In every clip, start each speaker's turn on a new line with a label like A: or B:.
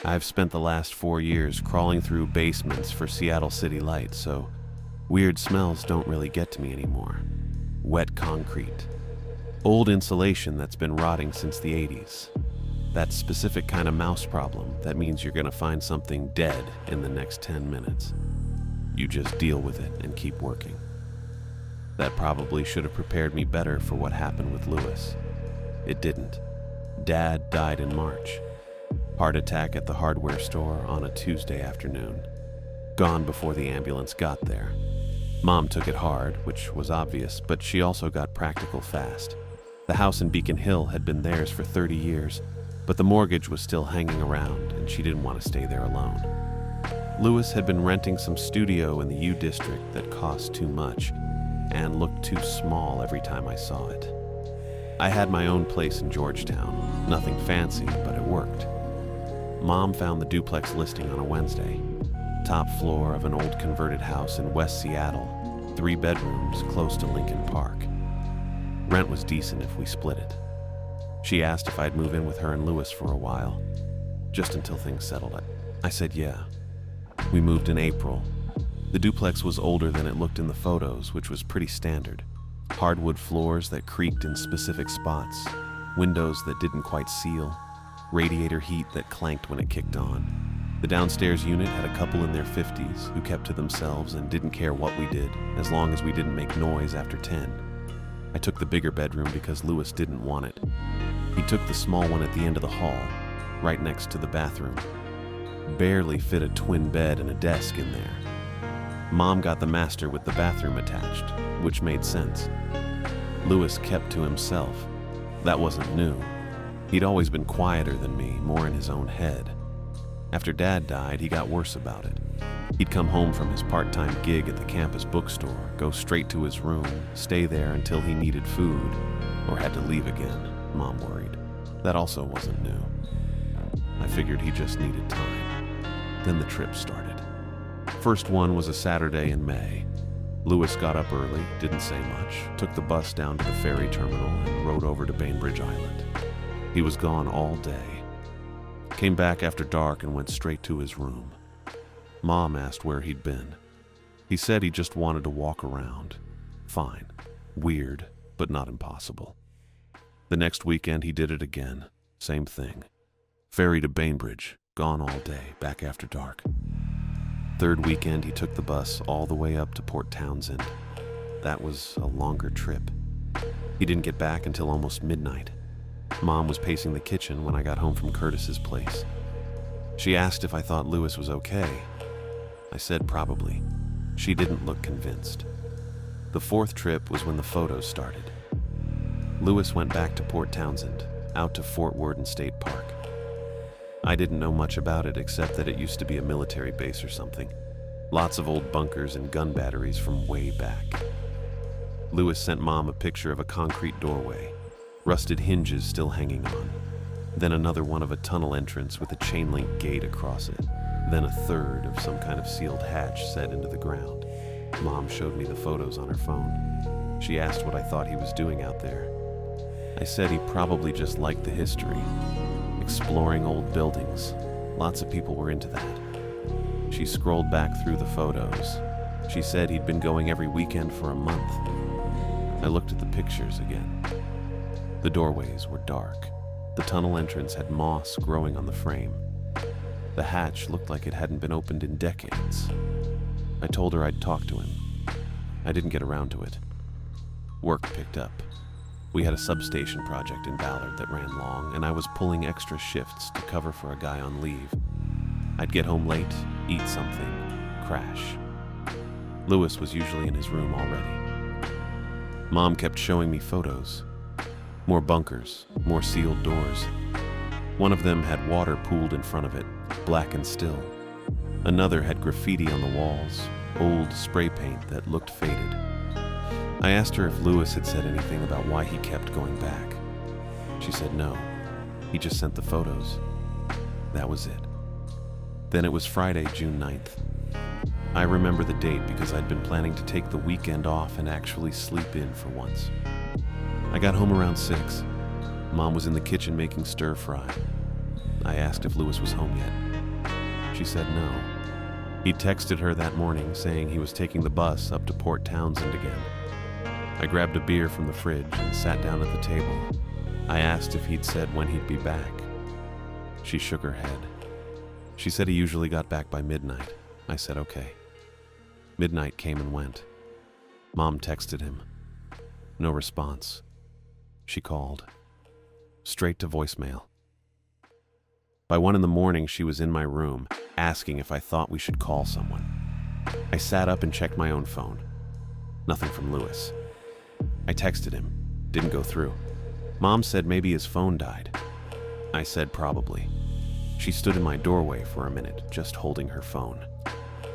A: I've spent the last 4 years crawling through basements for Seattle City Lights, so weird smells don't really get to me anymore. Wet concrete. Old insulation that's been rotting since the 80s. That specific kind of mouse problem that means you're gonna find something dead in the next 10 minutes. You just deal with it and keep working. That probably should have prepared me better for what happened with Lewis. It didn't. Dad died in March. Heart attack at the hardware store on a Tuesday afternoon. Gone before the ambulance got there. Mom took it hard, which was obvious, but she also got practical fast. The house in Beacon Hill had been theirs for 30 years, but the mortgage was still hanging around, and she didn't want to stay there alone. Lewis had been renting some studio in the U District that cost too much and looked too small every time I saw it. I had my own place in Georgetown, nothing fancy, but it worked. Mom found the duplex listing on a Wednesday. Top floor of an old converted house in West Seattle, 3 bedrooms close to Lincoln Park. Rent was decent if we split it. She asked if I'd move in with her and Lewis for a while, just until things settled. I said yeah. We moved in April. The duplex was older than it looked in the photos, which was pretty standard. Hardwood floors that creaked in specific spots, windows that didn't quite seal, radiator heat that clanked when it kicked on. The downstairs unit had a couple in their 50s who kept to themselves and didn't care what we did, as long as we didn't make noise after 10. I took the bigger bedroom because Lewis didn't want it. He took the small one at the end of the hall, right next to the bathroom. Barely fit a twin bed and a desk in there. Mom got the master with the bathroom attached, which made sense. Lewis kept to himself. That wasn't new. He'd always been quieter than me, more in his own head. After Dad died, he got worse about it. He'd come home from his part-time gig at the campus bookstore, go straight to his room, stay there until he needed food, or had to leave again, Mom worried. That also wasn't new. I figured he just needed time. Then the trip started. First one was a Saturday in May. Lewis got up early, didn't say much, took the bus down to the ferry terminal and rode over to Bainbridge Island. He was gone all day. Came back after dark and went straight to his room. Mom asked where he'd been. He said he just wanted to walk around. Fine. Weird, but not impossible. The next weekend he did it again. Same thing. Ferry to Bainbridge, gone all day, back after dark. Third weekend he took the bus all the way up to Port Townsend. That was a longer trip. He didn't get back until almost midnight. Mom was pacing the kitchen when I got home from Curtis's place. She asked if I thought Lewis was okay. I said probably. She didn't look convinced. The fourth trip was when the photos started. Lewis went back to Port Townsend, out to Fort Worden State Park. I didn't know much about it except that it used to be a military base or something. Lots of old bunkers and gun batteries from way back. Lewis sent Mom a picture of a concrete doorway, rusted hinges still hanging on, then another one of a tunnel entrance with a chain-link gate across it, then a third of some kind of sealed hatch set into the ground. Mom showed me the photos on her phone. She asked what I thought he was doing out there. I said he probably just liked the history, exploring old buildings. Lots of people were into that. She scrolled back through the photos. She said he'd been going every weekend for a month. I looked at the pictures again. The doorways were dark. The tunnel entrance had moss growing on the frame. The hatch looked like it hadn't been opened in decades. I told her I'd talk to him. I didn't get around to it. Work picked up. We had a substation project in Ballard that ran long, and I was pulling extra shifts to cover for a guy on leave. I'd get home late, eat something, crash. Lewis was usually in his room already. Mom kept showing me photos. More bunkers, more sealed doors. One of them had water pooled in front of it, black and still. Another had graffiti on the walls, old spray paint that looked faded. I asked her if Lewis had said anything about why he kept going back. She said no. He just sent the photos. That was it. Then it was Friday, June 9th. I remember the date because I'd been planning to take the weekend off and actually sleep in for once. I got home around 6. Mom was in the kitchen making stir fry. I asked if Lewis was home yet. She said no. He texted her that morning saying he was taking the bus up to Port Townsend again. I grabbed a beer from the fridge and sat down at the table. I asked if he'd said when he'd be back. She shook her head. She said he usually got back by midnight. I said okay. Midnight came and went. Mom texted him. No response. She called. Straight to voicemail. By 1 a.m, she was in my room, asking if I thought we should call someone. I sat up and checked my own phone. Nothing from Lewis. I texted him. Didn't go through. Mom said maybe his phone died. I said probably. She stood in my doorway for a minute, just holding her phone.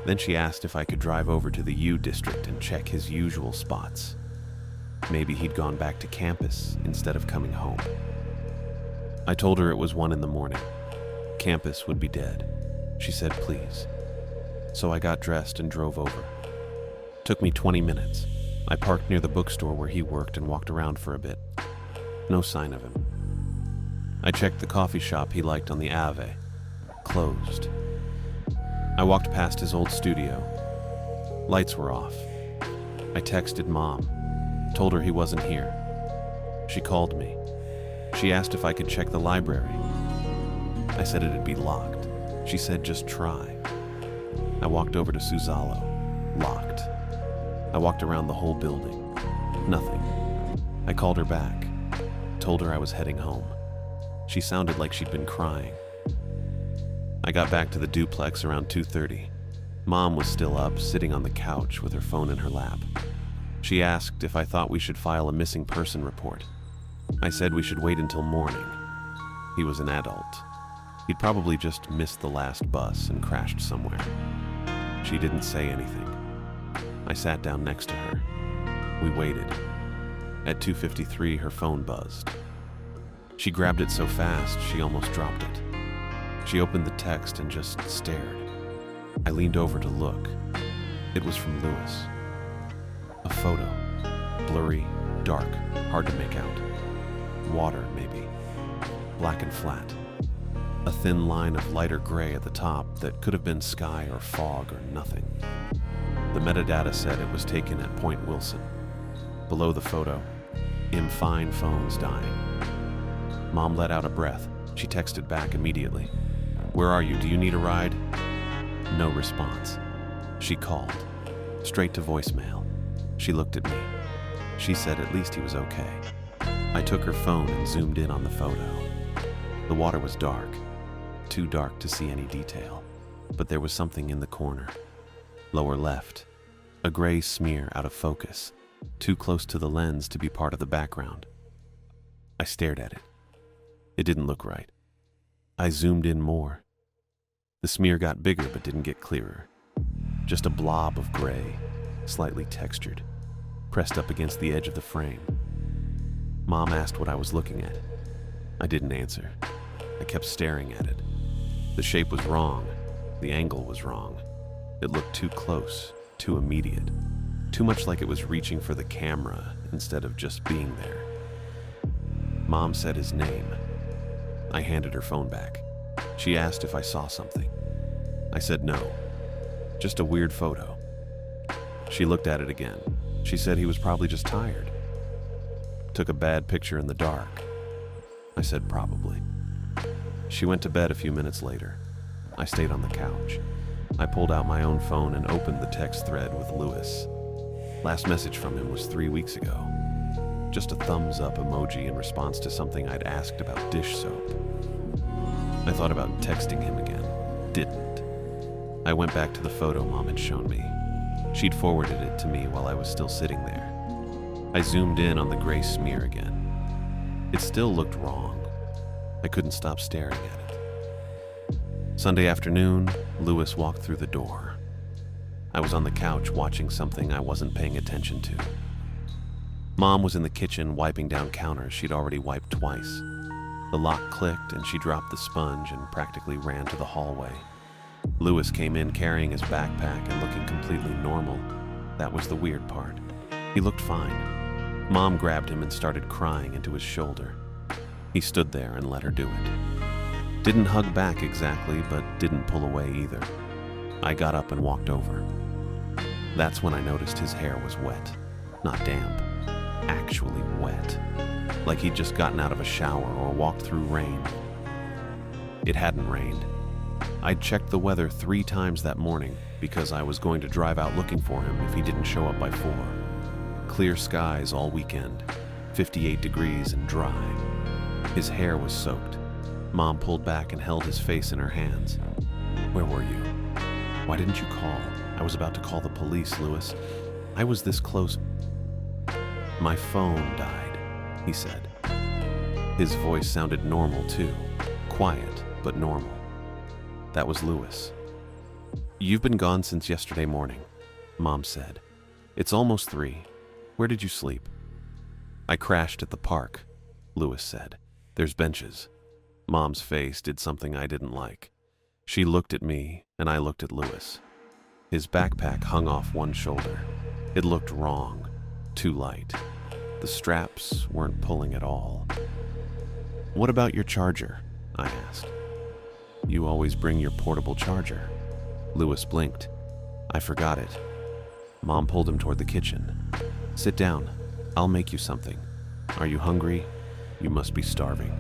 A: Then she asked if I could drive over to the U district and check his usual spots. Maybe he'd gone back to campus instead of coming home. I told her it was 1 a.m. Campus would be dead. She said please. So I got dressed and drove over. Took me 20 minutes. I parked near the bookstore where he worked and walked around for a bit. No sign of him. I checked the coffee shop he liked on the Ave. Closed. I walked past his old studio. Lights were off. I texted Mom. Told her he wasn't here. She called me. She asked if I could check the library. I said it'd be locked. She said just try. I walked over to Suzalo. Locked. I walked around the whole building. Nothing. I called her back. Told her I was heading home. She sounded like she'd been crying. I got back to the duplex around 2:30. Mom was still up, sitting on the couch with her phone in her lap. She asked if I thought we should file a missing person report. I said we should wait until morning. He was an adult. He'd probably just missed the last bus and crashed somewhere. She didn't say anything. I sat down next to her. We waited. At 2:53, her phone buzzed. She grabbed it so fast, she almost dropped it. She opened the text and just stared. I leaned over to look. It was from Lewis. A photo. Blurry, dark, hard to make out. Water, maybe. Black and flat. A thin line of lighter gray at the top that could have been sky or fog or nothing. The metadata said it was taken at Point Wilson. Below the photo, fine phone's dying. Mom let out a breath. She texted back immediately. Where are you? Do you need a ride? No response. She called. Straight to voicemail. She looked at me. She said at least he was okay. I took her phone and zoomed in on the photo. The water was dark. Too dark to see any detail. But there was something in the corner. Lower left. A gray smear out of focus. Too close to the lens to be part of the background. I stared at it. It didn't look right. I zoomed in more. The smear got bigger but didn't get clearer. Just a blob of gray, slightly textured, pressed up against the edge of the frame. Mom asked what I was looking at. I didn't answer. I kept staring at it. The shape was wrong. The angle was wrong. It looked too close, too immediate, too much like it was reaching for the camera instead of just being there. Mom said his name. I handed her phone back. She asked if I saw something. I said no. Just a weird photo. She looked at it again. She said he was probably just tired. Took a bad picture in the dark. I said probably. She went to bed a few minutes later. I stayed on the couch. I pulled out my own phone and opened the text thread with Lewis. Last message from him was 3 weeks ago. Just a thumbs up emoji in response to something I'd asked about dish soap. I thought about texting him again. Didn't. I went back to the photo Mom had shown me. She'd forwarded it to me while I was still sitting there. I zoomed in on the gray smear again. It still looked wrong. I couldn't stop staring at it. Sunday afternoon, Lewis walked through the door. I was on the couch watching something I wasn't paying attention to. Mom was in the kitchen wiping down counters she'd already wiped twice. The lock clicked and she dropped the sponge and practically ran to the hallway. Lewis came in carrying his backpack and looking completely normal. That was the weird part. He looked fine. Mom grabbed him and started crying into his shoulder. He stood there and let her do it. Didn't hug back exactly, but didn't pull away either. I got up and walked over. That's when I noticed his hair was wet. Not damp, actually wet. Like he'd just gotten out of a shower or walked through rain. It hadn't rained. I'd checked the weather 3 times that morning because I was going to drive out looking for him if he didn't show up by 4. Clear skies all weekend, 58 degrees and dry. His hair was soaked. Mom pulled back and held his face in her hands. Where were you? Why didn't you call? I was about to call the police, Lewis. I was this close. My phone died, he said. His voice sounded normal too. Quiet, but normal. That was Lewis. You've been gone since yesterday morning, Mom said. It's almost 3. Where did you sleep? I crashed at the park, Lewis said. There's benches. Mom's face did something I didn't like. She looked at me, and I looked at Lewis. His backpack hung off one shoulder. It looked wrong, too light. The straps weren't pulling at all. What about your charger? I asked. You always bring your portable charger. Lewis blinked. I forgot it. Mom pulled him toward the kitchen. Sit down. I'll make you something. Are you hungry? You must be starving.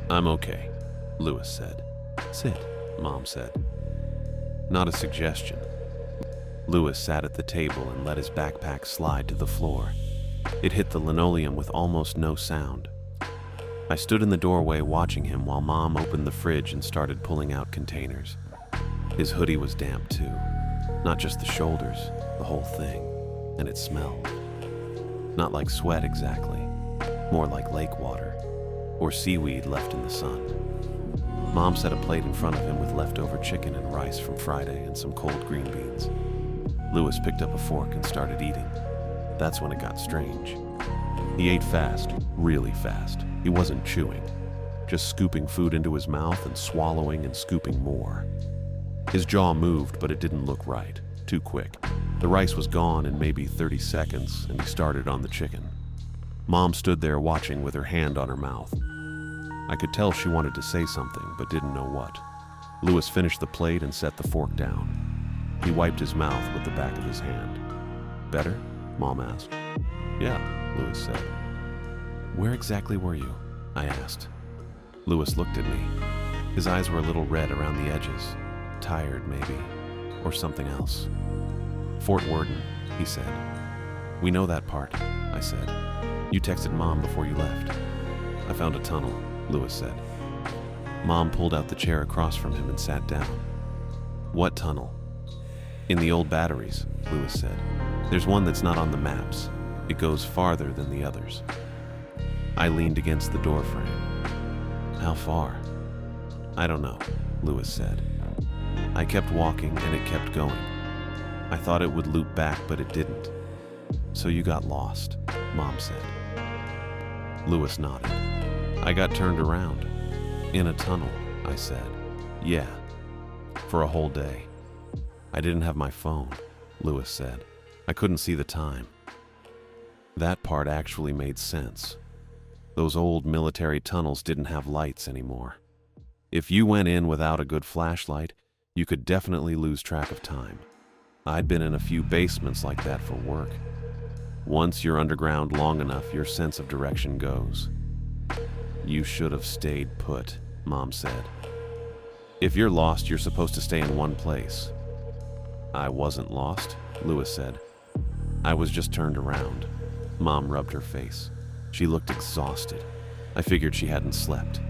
A: I'm okay, Lewis said. Sit, Mom said. Not a suggestion. Lewis sat at the table and let his backpack slide to the floor. It hit the linoleum with almost no sound. I stood in the doorway watching him while Mom opened the fridge and started pulling out containers. His hoodie was damp too. Not just the shoulders, the whole thing. And it smelled. Not like sweat exactly. More like lake water. Or seaweed left in the sun. Mom set a plate in front of him with leftover chicken and rice from Friday and some cold green beans. Lewis picked up a fork and started eating. That's when it got strange. He ate fast, really fast. He wasn't chewing, just scooping food into his mouth and swallowing and scooping more. His jaw moved, but it didn't look right. Too quick. The rice was gone in maybe 30 seconds, and he started on the chicken. Mom stood there watching with her hand on her mouth. I could tell she wanted to say something, but didn't know what. Lewis finished the plate and set the fork down. He wiped his mouth with the back of his hand. Better? Mom asked. Yeah, Lewis said. Where exactly were you? I asked. Lewis looked at me. His eyes were a little red around the edges. Tired, maybe. Or something else. Fort Worden, he said. We know that part, I said. You texted Mom before you left. I found a tunnel, Lewis said. Mom pulled out the chair across from him and sat down. What tunnel? In the old batteries, Lewis said. There's one that's not on the maps. It goes farther than the others. I leaned against the door frame. How far? I don't know, Lewis said. I kept walking and it kept going. I thought it would loop back, but it didn't. So you got lost, Mom said. Lewis nodded. I got turned around. In a tunnel, I said. Yeah, for a whole day. I didn't have my phone, Lewis said. I couldn't see the time. That part actually made sense. Those old military tunnels didn't have lights anymore. If you went in without a good flashlight, you could definitely lose track of time. I'd been in a few basements like that for work. Once you're underground long enough, your sense of direction goes. You should have stayed put, Mom said. If you're lost, you're supposed to stay in one place. I wasn't lost, Lewis said. I was just turned around. Mom rubbed her face. She looked exhausted. I figured she hadn't slept.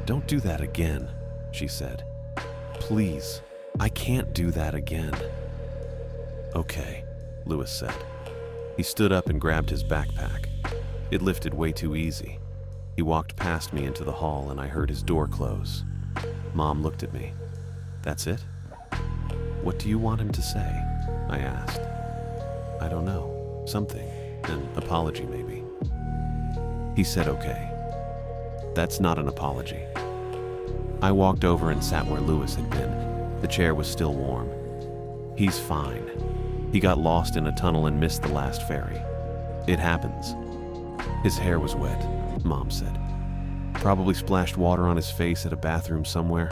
A: Don't do that again, she said. Please, I can't do that again. Okay, Lewis said. He stood up and grabbed his backpack. It lifted way too easy. He walked past me into the hall and I heard his door close. Mom looked at me. That's it? What do you want him to say? I asked. I don't know. Something. An apology, maybe. He said okay. That's not an apology. I walked over and sat where Lewis had been. The chair was still warm. He's fine. He got lost in a tunnel and missed the last ferry. It happens. His hair was wet, Mom said. Probably splashed water on his face at a bathroom somewhere.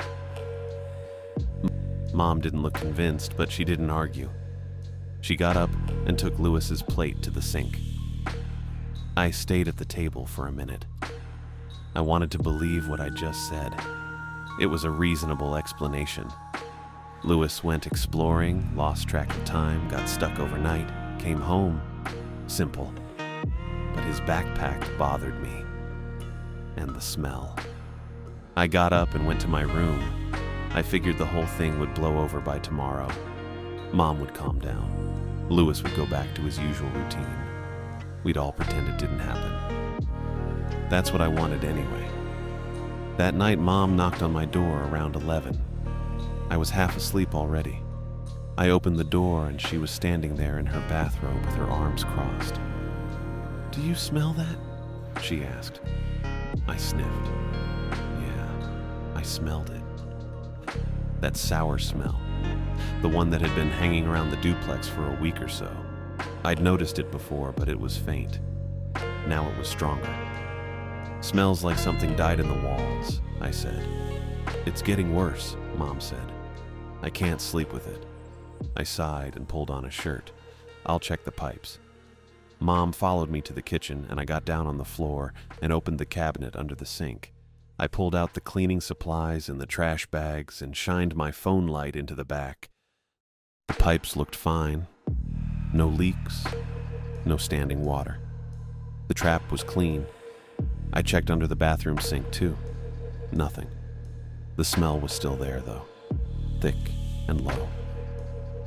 A: Mom didn't look convinced, but she didn't argue. She got up and took Lewis's plate to the sink. I stayed at the table for a minute. I wanted to believe what I just said. It was a reasonable explanation. Lewis went exploring, lost track of time, got stuck overnight, came home. Simple. But his backpack bothered me. And the smell. I got up and went to my room. I figured the whole thing would blow over by tomorrow. Mom would calm down. Lewis would go back to his usual routine. We'd all pretend it didn't happen. That's what I wanted anyway. That night, Mom knocked on my door around 11. I was half asleep already. I opened the door and she was standing there in her bathrobe with her arms crossed. "Do you smell that?" she asked. I sniffed. Yeah, I smelled it. That sour smell. The one that had been hanging around the duplex for a week or so. I'd noticed it before, but it was faint. Now it was stronger. "Smells like something died in the walls," I said. "It's getting worse," Mom said. "I can't sleep with it." I sighed and pulled on a shirt. "I'll check the pipes." Mom followed me to the kitchen, and I got down on the floor and opened the cabinet under the sink. I pulled out the cleaning supplies and the trash bags and shined my phone light into the back. The pipes looked fine. No leaks, no standing water. The trap was clean. I checked under the bathroom sink too. Nothing. The smell was still there though, thick and low.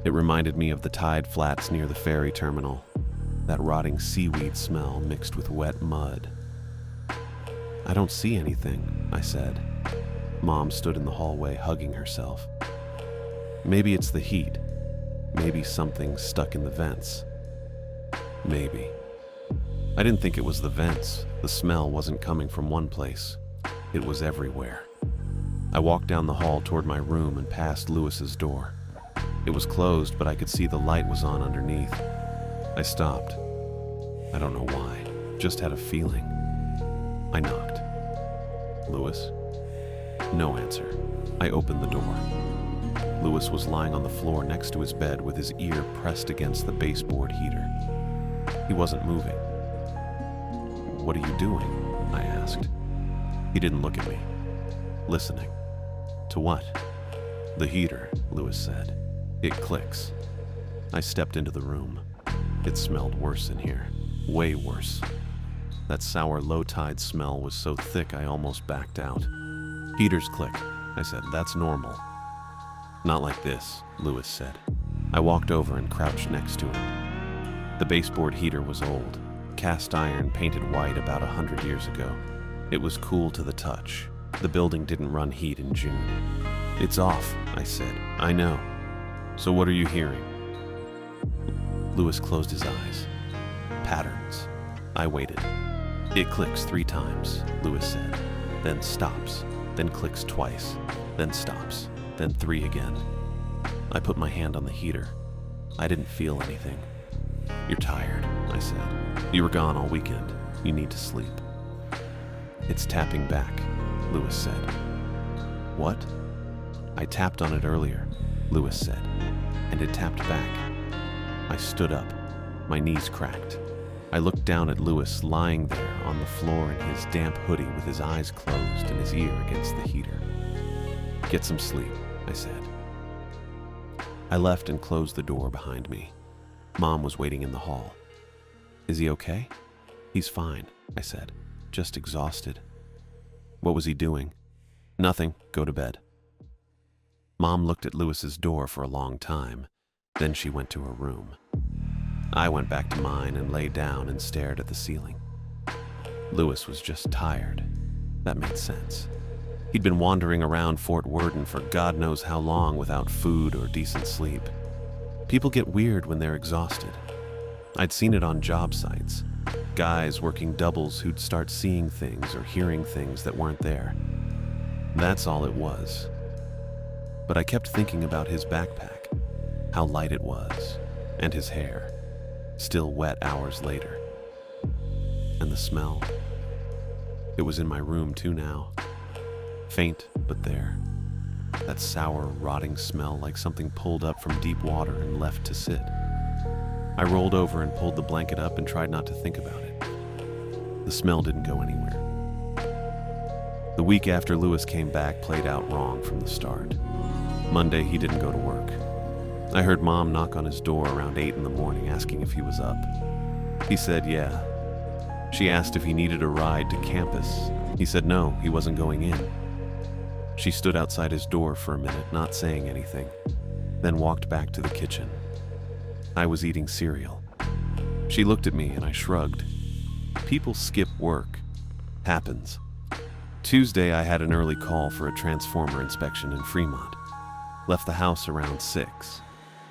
A: It reminded me of the tide flats near the ferry terminal. That rotting seaweed smell mixed with wet mud. "I don't see anything," I said. Mom stood in the hallway hugging herself. "Maybe it's the heat. Maybe something stuck in the vents. Maybe." I didn't think it was the vents. The smell wasn't coming from one place. It was everywhere. I walked down the hall toward my room and past Lewis's door. It was closed, but I could see the light was on underneath. I stopped. I don't know why, just had a feeling. I knocked. "Lewis?" No answer. I opened the door. Lewis was lying on the floor next to his bed with his ear pressed against the baseboard heater. He wasn't moving. "What are you doing?" I asked. He didn't look at me. "Listening." "To what?" "The heater," Lewis said. "It clicks." I stepped into the room. It smelled worse in here. Way worse. That sour low-tide smell was so thick I almost backed out. "Heaters click," I said. "That's normal." "Not like this," Lewis said. I walked over and crouched next to him. The baseboard heater was old, cast iron painted white about 100 years ago. It was cool to the touch. The building didn't run heat in June. "It's off," I said. "I know. So what are you hearing?" Lewis closed his eyes. "Patterns." I waited. "It clicks 3 times," Lewis said. "Then stops. Then clicks twice. Then stops. Then 3 again." I put my hand on the heater. I didn't feel anything. "You're tired," I said. "You were gone all weekend. You need to sleep." "It's tapping back," Lewis said. "What?" "I tapped on it earlier," Lewis said, "and it tapped back." I stood up. My knees cracked. I looked down at Lewis lying there on the floor in his damp hoodie with his eyes closed and his ear against the heater. "Get some sleep," I said. I left and closed the door behind me. Mom was waiting in the hall. "Is he okay?" "He's fine," I said. "Just exhausted." "What was he doing?" "Nothing. Go to bed." Mom looked at Lewis's door for a long time. Then she went to her room. I went back to mine and lay down and stared at the ceiling. Lewis was just tired. That made sense. He'd been wandering around Fort Worden for God knows how long without food or decent sleep. People get weird when they're exhausted. I'd seen it on job sites. Guys working doubles who'd start seeing things or hearing things that weren't there. That's all it was. But I kept thinking about his backpack, how light it was, and his hair, still wet hours later. And the smell. It was in my room too now. Faint, but there. That sour, rotting smell like something pulled up from deep water and left to sit. I rolled over and pulled the blanket up and tried not to think about it. The smell didn't go anywhere. The week after Lewis came back played out wrong from the start. Monday, he didn't go to work. I heard Mom knock on his door around 8 in the morning asking if he was up. He said yeah. She asked if he needed a ride to campus. He said no, he wasn't going in. She stood outside his door for a minute, not saying anything, then walked back to the kitchen. I was eating cereal. She looked at me and I shrugged. People skip work. Happens. Tuesday, I had an early call for a transformer inspection in Fremont. Left the house around 6.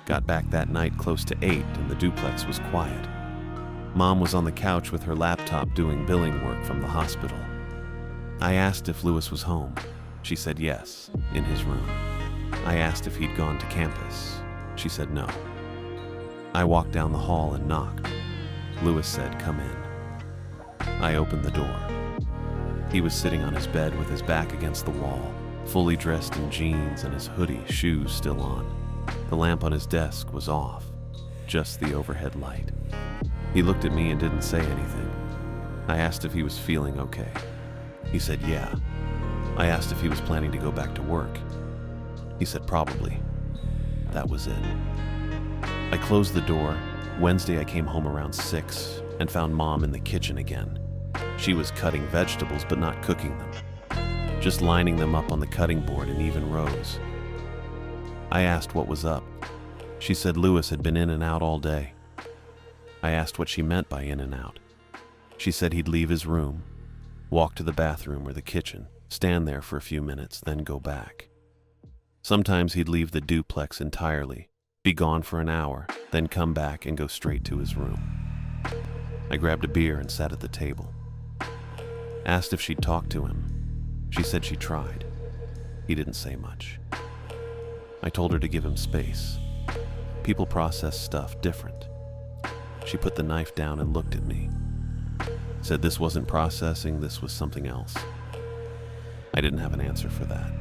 A: Got back that night close to 8 and the duplex was quiet. Mom was on the couch with her laptop doing billing work from the hospital. I asked if Lewis was home. She said yes, in his room. I asked if he'd gone to campus. She said no. I walked down the hall and knocked. Lewis said, "Come in." I opened the door. He was sitting on his bed with his back against the wall, fully dressed in jeans and his hoodie, shoes still on. The lamp on his desk was off, just the overhead light. He looked at me and didn't say anything. I asked if he was feeling okay. He said yeah. I asked if he was planning to go back to work. He said probably. That was it. I closed the door. Wednesday I came home around 6 and found Mom in the kitchen again. She was cutting vegetables but not cooking them, just lining them up on the cutting board in even rows. I asked what was up. She said Lewis had been in and out all day. I asked what she meant by in and out. She said he'd leave his room, walk to the bathroom or the kitchen, stand there for a few minutes, then go back. Sometimes he'd leave the duplex entirely, be gone for an hour, then come back and go straight to his room. I grabbed a beer and sat at the table. Asked if she'd talked to him. She said she tried. He didn't say much. I told her to give him space. People process stuff different. She put the knife down and looked at me. Said this wasn't processing, this was something else. I didn't have an answer for that.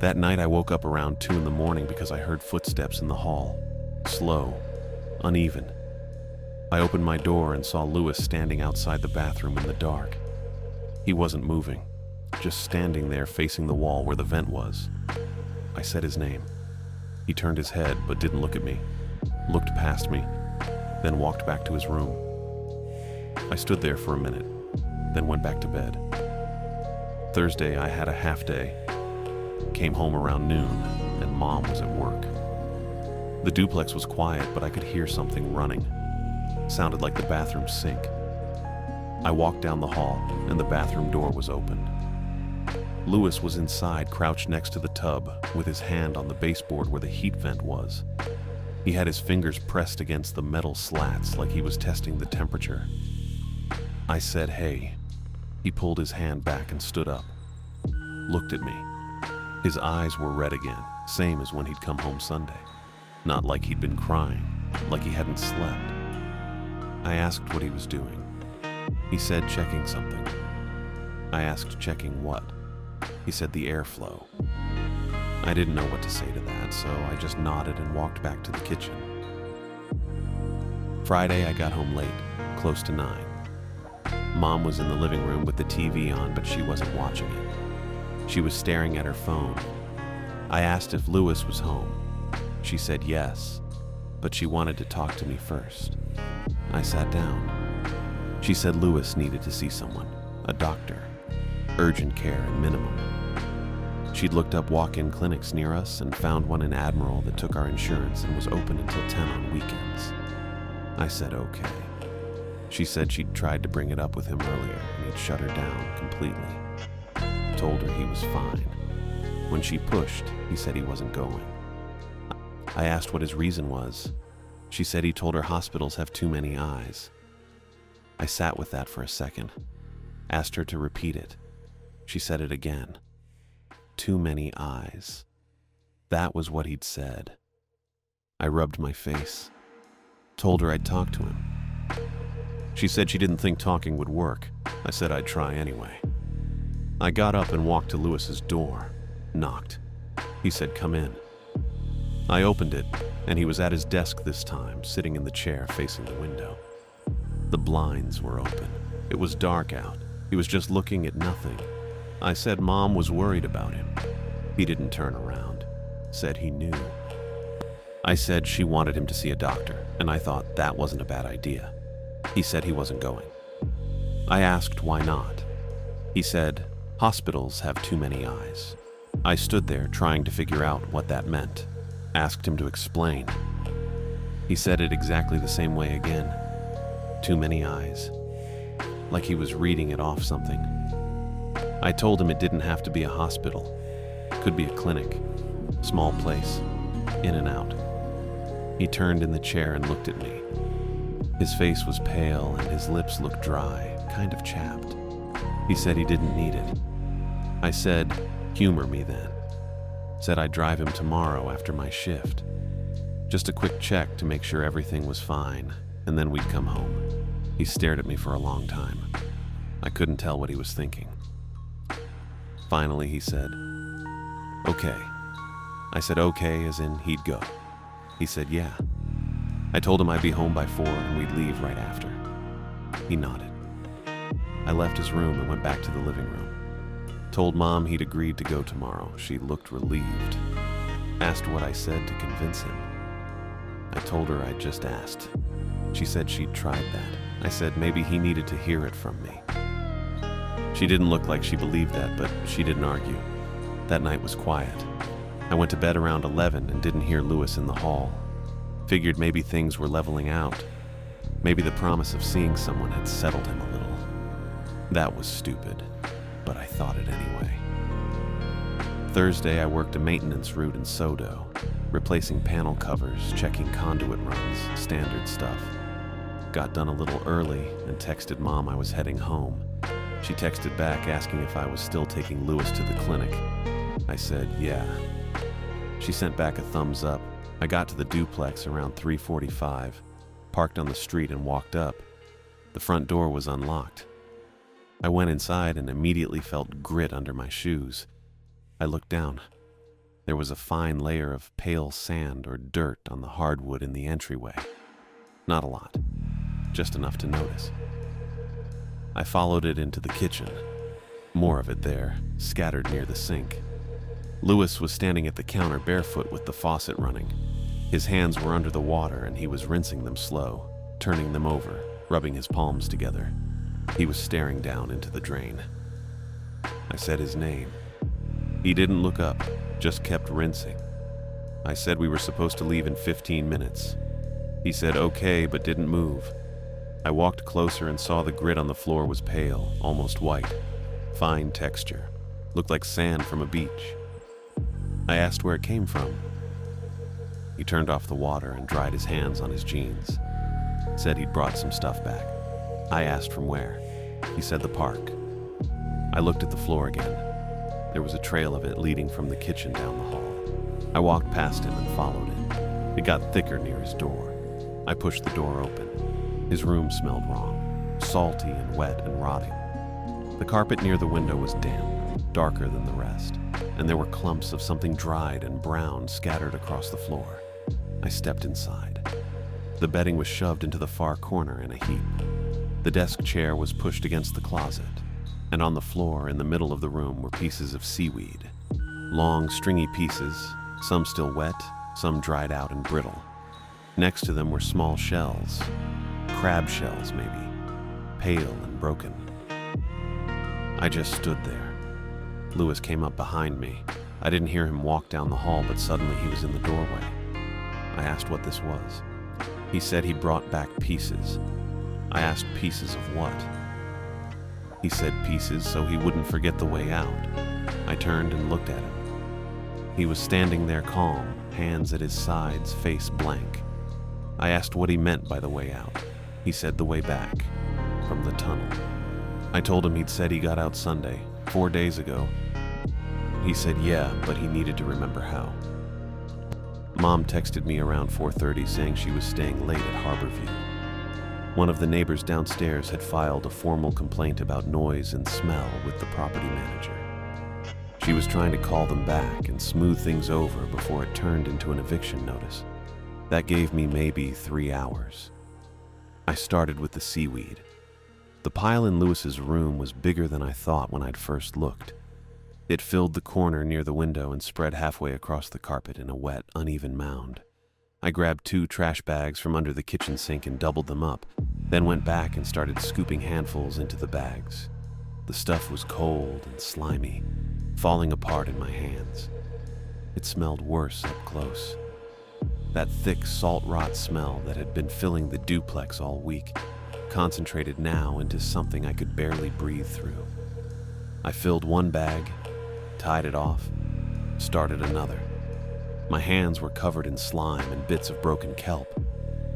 A: That night I woke up around 2 in the morning because I heard footsteps in the hall. Slow, uneven. I opened my door and saw Lewis standing outside the bathroom in the dark. He wasn't moving, just standing there facing the wall where the vent was. I said his name. He turned his head but didn't look at me, looked past me, then walked back to his room. I stood there for a minute, then went back to bed. Thursday I had a half day. Came home around noon and Mom was at work. The duplex was quiet, but I could hear something running. Sounded like the bathroom sink. I walked down the hall and the bathroom door was open. Lewis was inside, crouched next to the tub, with his hand on the baseboard where the heat vent was. He had his fingers pressed against the metal slats like he was testing the temperature. I said, "Hey." He pulled his hand back and stood up. Looked at me. His eyes were red again, same as when he'd come home Sunday. Not like he'd been crying, like he hadn't slept. I asked what he was doing. He said checking something. I asked checking what? He said the airflow. I didn't know what to say to that, so I just nodded and walked back to the kitchen. Friday, I got home late, close to 9. Mom was in the living room with the TV on, but she wasn't watching it. She was staring at her phone. I asked if Lewis was home. She said yes, but she wanted to talk to me first. I sat down. She said Lewis needed to see someone, a doctor, urgent care and minimum. She'd looked up walk-in clinics near us and found one in Admiral that took our insurance and was open until 10 on weekends. I said okay. She said she'd tried to bring it up with him earlier and he'd shut her down completely. Told her he was fine. When she pushed, he said he wasn't going. I asked what his reason was. She said he told her hospitals have too many eyes. I sat with that for a second, asked her to repeat it. She said it again. Too many eyes. That was what he'd said. I rubbed my face, told her I'd talk to him. She said she didn't think talking would work. I said I'd try anyway. I got up and walked to Lewis's door, knocked. He said, "Come in." I opened it, and he was at his desk this time, sitting in the chair facing the window. The blinds were open. It was dark out. He was just looking at nothing. I said Mom was worried about him. He didn't turn around, said he knew. I said she wanted him to see a doctor, and I thought that wasn't a bad idea. He said he wasn't going. I asked why not. He said, "Hospitals have too many eyes." I stood there trying to figure out what that meant. Asked him to explain. He said it exactly the same way again. Too many eyes. Like he was reading it off something. I told him it didn't have to be a hospital. Could be a clinic. Small place. In and out. He turned in the chair and looked at me. His face was pale and his lips looked dry, kind of chapped. He said he didn't need it. I said, "Humor me then." Said I'd drive him tomorrow after my shift. Just a quick check to make sure everything was fine, and then we'd come home. He stared at me for a long time. I couldn't tell what he was thinking. Finally, he said, "Okay." I said okay as in he'd go. He said yeah. I told him I'd be home by 4 and we'd leave right after. He nodded. I left his room and went back to the living room. Told Mom he'd agreed to go tomorrow. She looked relieved. Asked what I said to convince him. I told her I'd just asked. She said she'd tried that. I said maybe he needed to hear it from me. She didn't look like she believed that, but she didn't argue. That night was quiet. I went to bed around 11 and didn't hear Lewis in the hall. Figured maybe things were leveling out. Maybe the promise of seeing someone had settled him a little. That was stupid, but I thought it anyway. Thursday, I worked a maintenance route in Sodo, replacing panel covers, checking conduit runs, standard stuff. Got done a little early and texted Mom I was heading home. She texted back asking if I was still taking Lewis to the clinic. I said, yeah. She sent back a thumbs up. I got to the duplex around 3:45, parked on the street and walked up. The front door was unlocked. I went inside and immediately felt grit under my shoes. I looked down. There was a fine layer of pale sand or dirt on the hardwood in the entryway. Not a lot, just enough to notice. I followed it into the kitchen. More of it there, scattered near the sink. Lewis was standing at the counter barefoot with the faucet running. His hands were under the water and he was rinsing them slow, turning them over, rubbing his palms together. He was staring down into the drain. I said his name. He didn't look up, just kept rinsing. I said we were supposed to leave in 15 minutes. He said okay, but didn't move. I walked closer and saw the grit on the floor was pale, almost white. Fine texture. Looked like sand from a beach. I asked where it came from. He turned off the water and dried his hands on his jeans. Said he'd brought some stuff back. I asked from where. He said the park. I looked at the floor again. There was a trail of it leading from the kitchen down the hall. I walked past him and followed it. It got thicker near his door. I pushed the door open. His room smelled wrong, salty and wet and rotting. The carpet near the window was damp, darker than the rest, and there were clumps of something dried and brown scattered across the floor. I stepped inside. The bedding was shoved into the far corner in a heap. The desk chair was pushed against the closet, and on the floor in the middle of the room were pieces of seaweed. Long, stringy pieces, some still wet, some dried out and brittle. Next to them were small shells, crab shells maybe, pale and broken. I just stood there. Lewis came up behind me. I didn't hear him walk down the hall, but suddenly he was in the doorway. I asked what this was. He said he brought back pieces. I asked pieces of what? He said pieces so he wouldn't forget the way out. I turned and looked at him. He was standing there calm, hands at his sides, face blank. I asked what he meant by the way out. He said the way back, from the tunnel. I told him he'd said he got out Sunday, 4 days ago. He said yeah, but he needed to remember how. Mom texted me around 4:30 saying she was staying late at Harborview. One of the neighbors downstairs had filed a formal complaint about noise and smell with the property manager. She was trying to call them back and smooth things over before it turned into an eviction notice. That gave me maybe 3 hours. I started with the seaweed. The pile in Lewis's room was bigger than I thought when I'd first looked. It filled the corner near the window and spread halfway across the carpet in a wet, uneven mound. I grabbed 2 trash bags from under the kitchen sink and doubled them up, then went back and started scooping handfuls into the bags. The stuff was cold and slimy, falling apart in my hands. It smelled worse up close. That thick salt rot smell that had been filling the duplex all week concentrated now into something I could barely breathe through. I filled one bag, tied it off, started another. My hands were covered in slime and bits of broken kelp.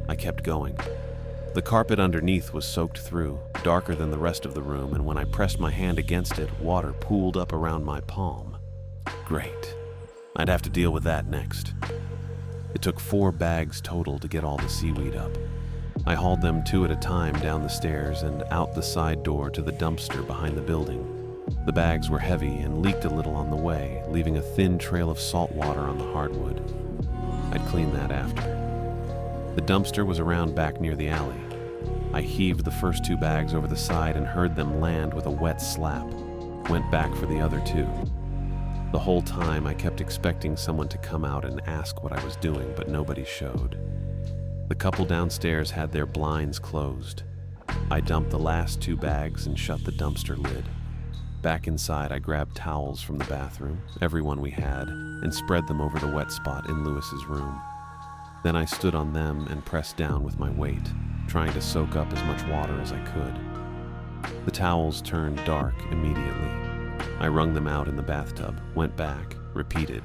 A: I kept going. The carpet underneath was soaked through, darker than the rest of the room, and when I pressed my hand against it, water pooled up around my palm. Great. I'd have to deal with that next. It took 4 bags total to get all the seaweed up. I hauled them 2 at a time down the stairs and out the side door to the dumpster behind the building. The bags were heavy and leaked a little on the way, leaving a thin trail of salt water on the hardwood. I'd clean that after. The dumpster was around back near the alley. I heaved the first 2 bags over the side and heard them land with a wet slap. Went back for the other 2. The whole time I kept expecting someone to come out and ask what I was doing, but nobody showed. The couple downstairs had their blinds closed. I dumped the last 2 bags and shut the dumpster lid. Back inside, I grabbed towels from the bathroom, every one we had, and spread them over the wet spot in Lewis's room. Then I stood on them and pressed down with my weight, trying to soak up as much water as I could. The towels turned dark immediately. I wrung them out in the bathtub, went back, repeated.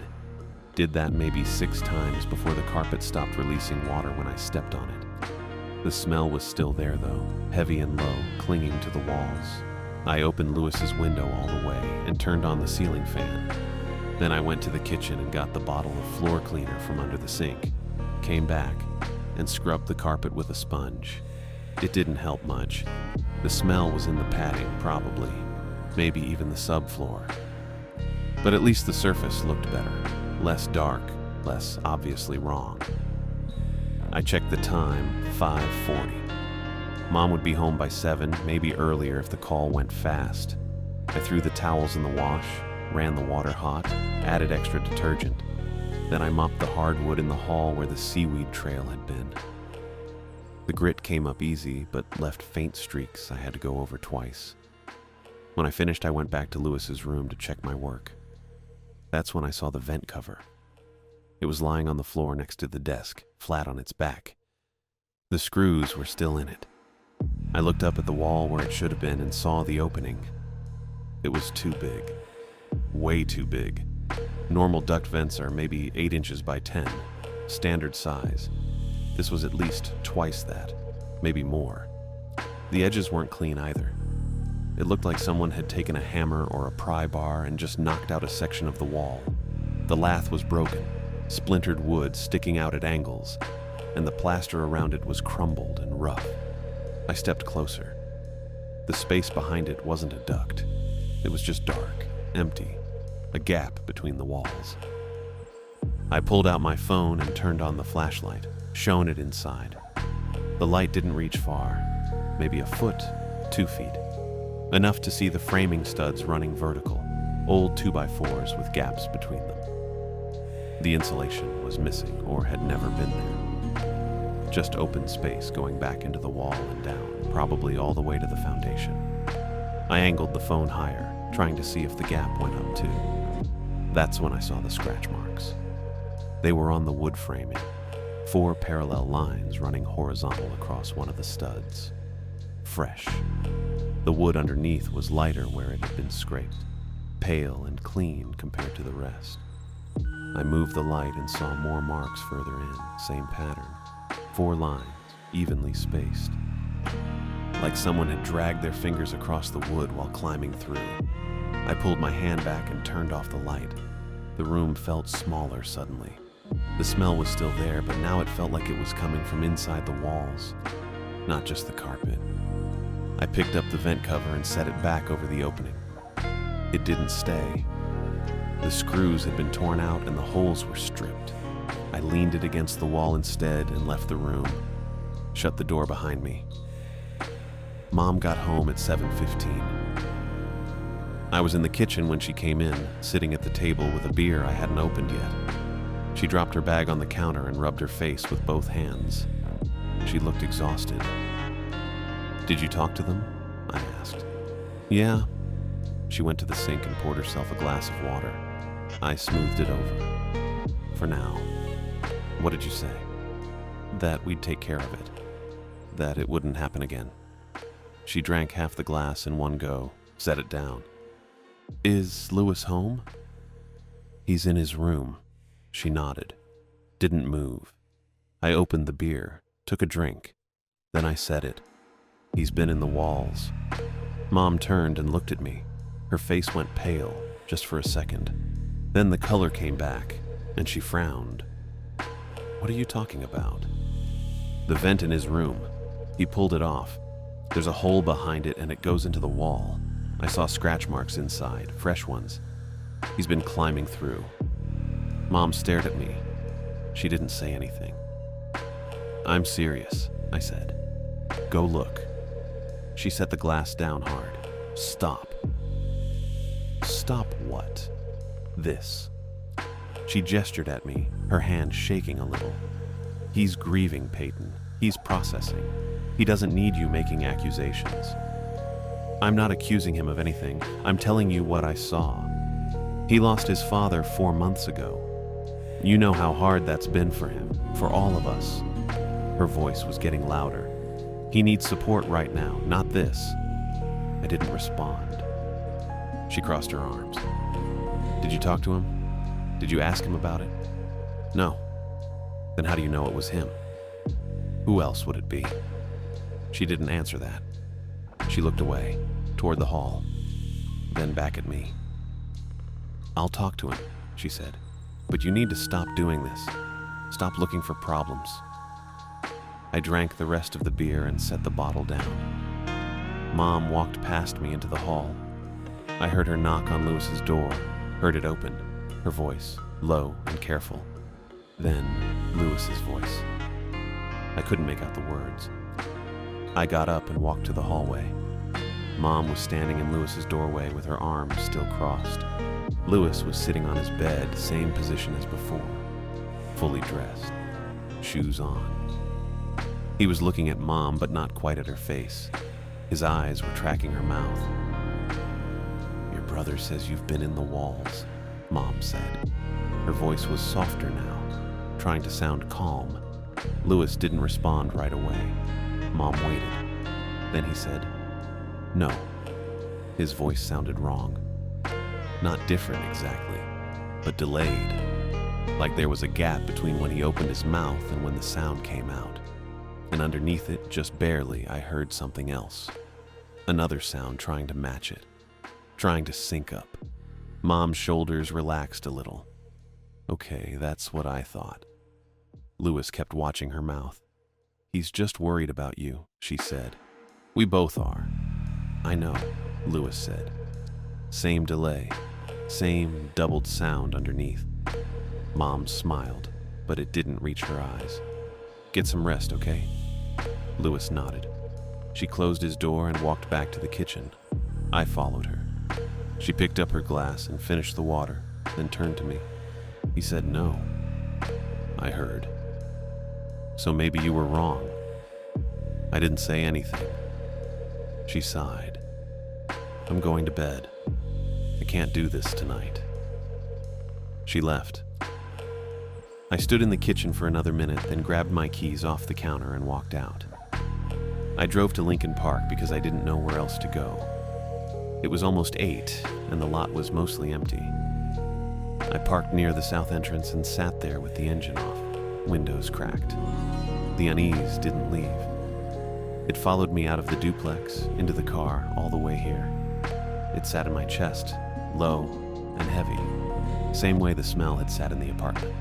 A: Did that maybe 6 times before the carpet stopped releasing water when I stepped on it. The smell was still there though, heavy and low, clinging to the walls. I opened Lewis's window all the way and turned on the ceiling fan. Then I went to the kitchen and got the bottle of floor cleaner from under the sink, came back, and scrubbed the carpet with a sponge. It didn't help much. The smell was in the padding, probably, maybe even the subfloor. But at least the surface looked better, less dark, less obviously wrong. I checked the time, 5:40. Mom would be home by 7, maybe earlier if the call went fast. I threw the towels in the wash, ran the water hot, added extra detergent. Then I mopped the hardwood in the hall where the seaweed trail had been. The grit came up easy, but left faint streaks I had to go over twice. When I finished, I went back to Lewis's room to check my work. That's when I saw the vent cover. It was lying on the floor next to the desk, flat on its back. The screws were still in it. I looked up at the wall where it should have been and saw the opening. It was too big. Way too big. Normal duct vents are maybe 8 inches by 10, standard size. This was at least twice that, maybe more. The edges weren't clean either. It looked like someone had taken a hammer or a pry bar and just knocked out a section of the wall. The lath was broken, splintered wood sticking out at angles, and the plaster around it was crumbled and rough. I stepped closer. The space behind it wasn't a duct. It was just dark, empty, a gap between the walls. I pulled out my phone and turned on the flashlight, shone it inside. The light didn't reach far, maybe a foot, 2 feet. Enough to see the framing studs running vertical, old 2x4s with gaps between them. The insulation was missing or had never been there. Just open space going back into the wall and down, probably all the way to the foundation. I angled the phone higher, trying to see if the gap went up too. That's when I saw the scratch marks. They were on the wood framing, 4 parallel lines running horizontal across one of the studs. Fresh. The wood underneath was lighter where it had been scraped, pale and clean compared to the rest. I moved the light and saw more marks further in, same pattern. 4 lines, evenly spaced. Like someone had dragged their fingers across the wood while climbing through. I pulled my hand back and turned off the light. The room felt smaller suddenly. The smell was still there, but now it felt like it was coming from inside the walls. not just the carpet. I picked up the vent cover and set it back over the opening. It didn't stay. The screws had been torn out and the holes were stripped. I leaned it against the wall instead and left the room, shut the door behind me. Mom got home at 7:15. I was in the kitchen when she came in, sitting at the table with a beer I hadn't opened yet. She dropped her bag on the counter and rubbed her face with both hands. She looked exhausted. "Did you talk to them?" I asked. "Yeah." She went to the sink and poured herself a glass of water. I smoothed it over. "For now." "What did you say?" "That we'd take care of it. That it wouldn't happen again." She drank half the glass in one go, set it down. "Is Louis home?" "He's in his room." She nodded, didn't move. I opened the beer, took a drink. Then I said it. "He's been in the walls." Mom turned and looked at me. Her face went pale, just for a second. Then the color came back, and she frowned. "What are you talking about?" "The vent in his room. He pulled it off. There's a hole behind it and it goes into the wall. I saw scratch marks inside, fresh ones. He's been climbing through." Mom stared at me. She didn't say anything. "I'm serious," I said. "Go look." She set the glass down hard. "Stop." "Stop what?" "This." She gestured at me, her hand shaking a little. "He's grieving, Peyton. He's processing. He doesn't need you making accusations." "I'm not accusing him of anything. I'm telling you what I saw. He lost his father 4 months ago. You know how hard that's been for him, for all of us." Her voice was getting louder. "He needs support right now, not this." I didn't respond. She crossed her arms. "Did you talk to him? Did you ask him about it?" "No." "Then how do you know it was him?" "Who else would it be?" She didn't answer that. She looked away, toward the hall, then back at me. "I'll talk to him," she said. "But you need to stop doing this. Stop looking for problems." I drank the rest of the beer and set the bottle down. Mom walked past me into the hall. I heard her knock on Louis's door, heard it open, her voice, low and careful. Then Louis's voice. I couldn't make out the words. I got up and walked to the hallway. Mom was standing in Louis's doorway with her arms still crossed. Louis was sitting on his bed, same position as before, fully dressed, shoes on. He was looking at Mom, but not quite at her face. His eyes were tracking her mouth. "Your brother says you've been in the walls," Mom said. Her voice was softer now, trying to sound calm. Louis didn't respond right away. Mom waited. Then he said, "No." His voice sounded wrong. Not different exactly, but delayed. Like there was a gap between when he opened his mouth and when the sound came out. And underneath it, just barely, I heard something else. Another sound trying to match it, trying to sync up. Mom's shoulders relaxed a little. Okay, that's what I thought. Louis kept watching her mouth. "He's just worried about you," she said. "We both are." "I know," Louis said. Same delay, same doubled sound underneath. Mom smiled, but it didn't reach her eyes. "Get some rest, okay?" Louis nodded. She closed his door and walked back to the kitchen. I followed her. She picked up her glass and finished the water, then turned to me. "He said no." I heard. "So maybe you were wrong." I didn't say anything. She sighed. "I'm going to bed. I can't do this tonight." She left. I stood in the kitchen for another minute, then grabbed my keys off the counter and walked out. I drove to Lincoln Park because I didn't know where else to go. It was almost 8, and the lot was mostly empty. I parked near the south entrance and sat there with the engine off, windows cracked. The unease didn't leave. It followed me out of the duplex, into the car, all the way here. It sat in my chest, low and heavy, same way the smell had sat in the apartment.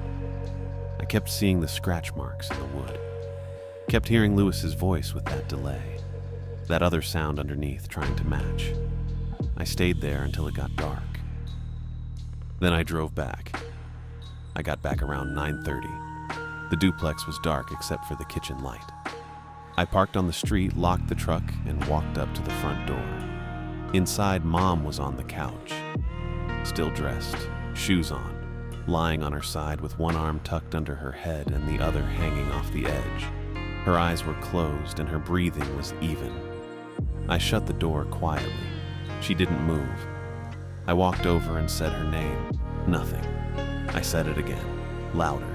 A: I kept seeing the scratch marks in the wood. Kept hearing Lewis's voice with that delay, that other sound underneath trying to match. I stayed there until it got dark. Then I drove back. I got back around 9:30. The duplex was dark except for the kitchen light. I parked on the street, locked the truck, and walked up to the front door. Inside, Mom was on the couch, still dressed, shoes on, lying on her side with one arm tucked under her head and the other hanging off the edge. Her eyes were closed and her breathing was even. I shut the door quietly. She didn't move. I walked over and said her name. Nothing. I said it again, louder.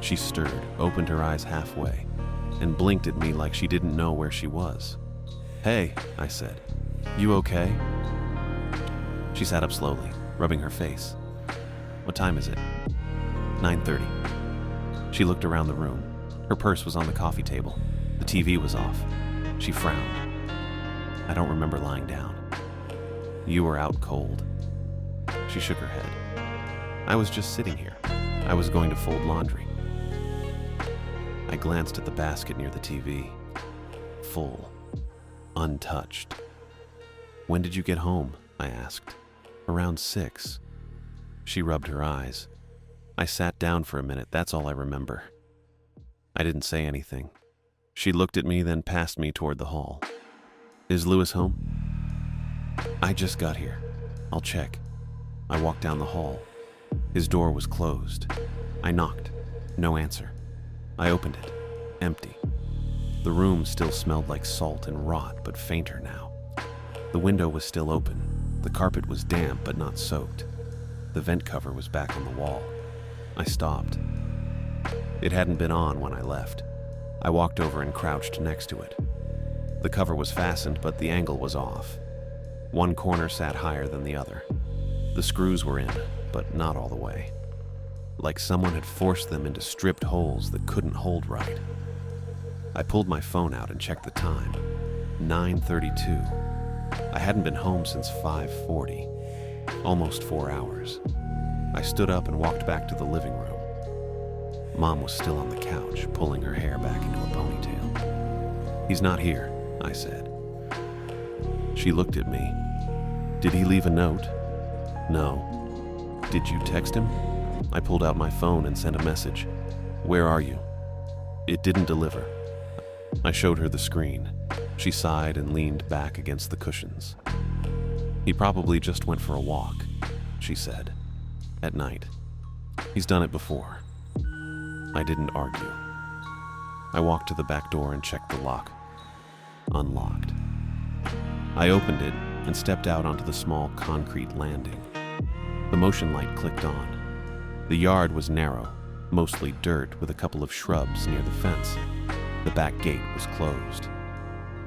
A: She stirred, opened her eyes halfway, and blinked at me like she didn't know where she was. "Hey," I said. "You okay?" She sat up slowly, rubbing her face. "What time is it?" 9:30. She looked around the room. Her purse was on the coffee table. The TV was off. She frowned. "I don't remember lying down." "You were out cold." She shook her head. "I was just sitting here. I was going to fold laundry." I glanced at the basket near the TV. Full. Untouched. "When did you get home?" I asked. "Around 6. She rubbed her eyes. I sat down for a minute, that's all I remember. I didn't say anything. She looked at me, then passed me toward the hall. "Is Lewis home?" "I just got here. I'll check." I walked down the hall. His door was closed. I knocked. No answer. I opened it. Empty. The room still smelled like salt and rot, but fainter now. The window was still open. The carpet was damp, but not soaked. The vent cover was back on the wall. I stopped. It hadn't been on when I left. I walked over and crouched next to it. The cover was fastened, but the angle was off. One corner sat higher than the other. The screws were in, but not all the way. Like someone had forced them into stripped holes that couldn't hold right. I pulled my phone out and checked the time. 9:32. I hadn't been home since 5:40. Almost 4 hours. I stood up and walked back to the living room. Mom was still on the couch, pulling her hair back into a ponytail. "He's not here," I said. She looked at me. "Did he leave a note?" "No." "Did you text him?" I pulled out my phone and sent a message. "Where are you?" It didn't deliver. I showed her the screen. She sighed and leaned back against the cushions. "He probably just went for a walk," she said. "At night. He's done it before." I didn't argue. I walked to the back door and checked the lock. Unlocked. I opened it and stepped out onto the small concrete landing. The motion light clicked on. The yard was narrow, mostly dirt with a couple of shrubs near the fence. The back gate was closed.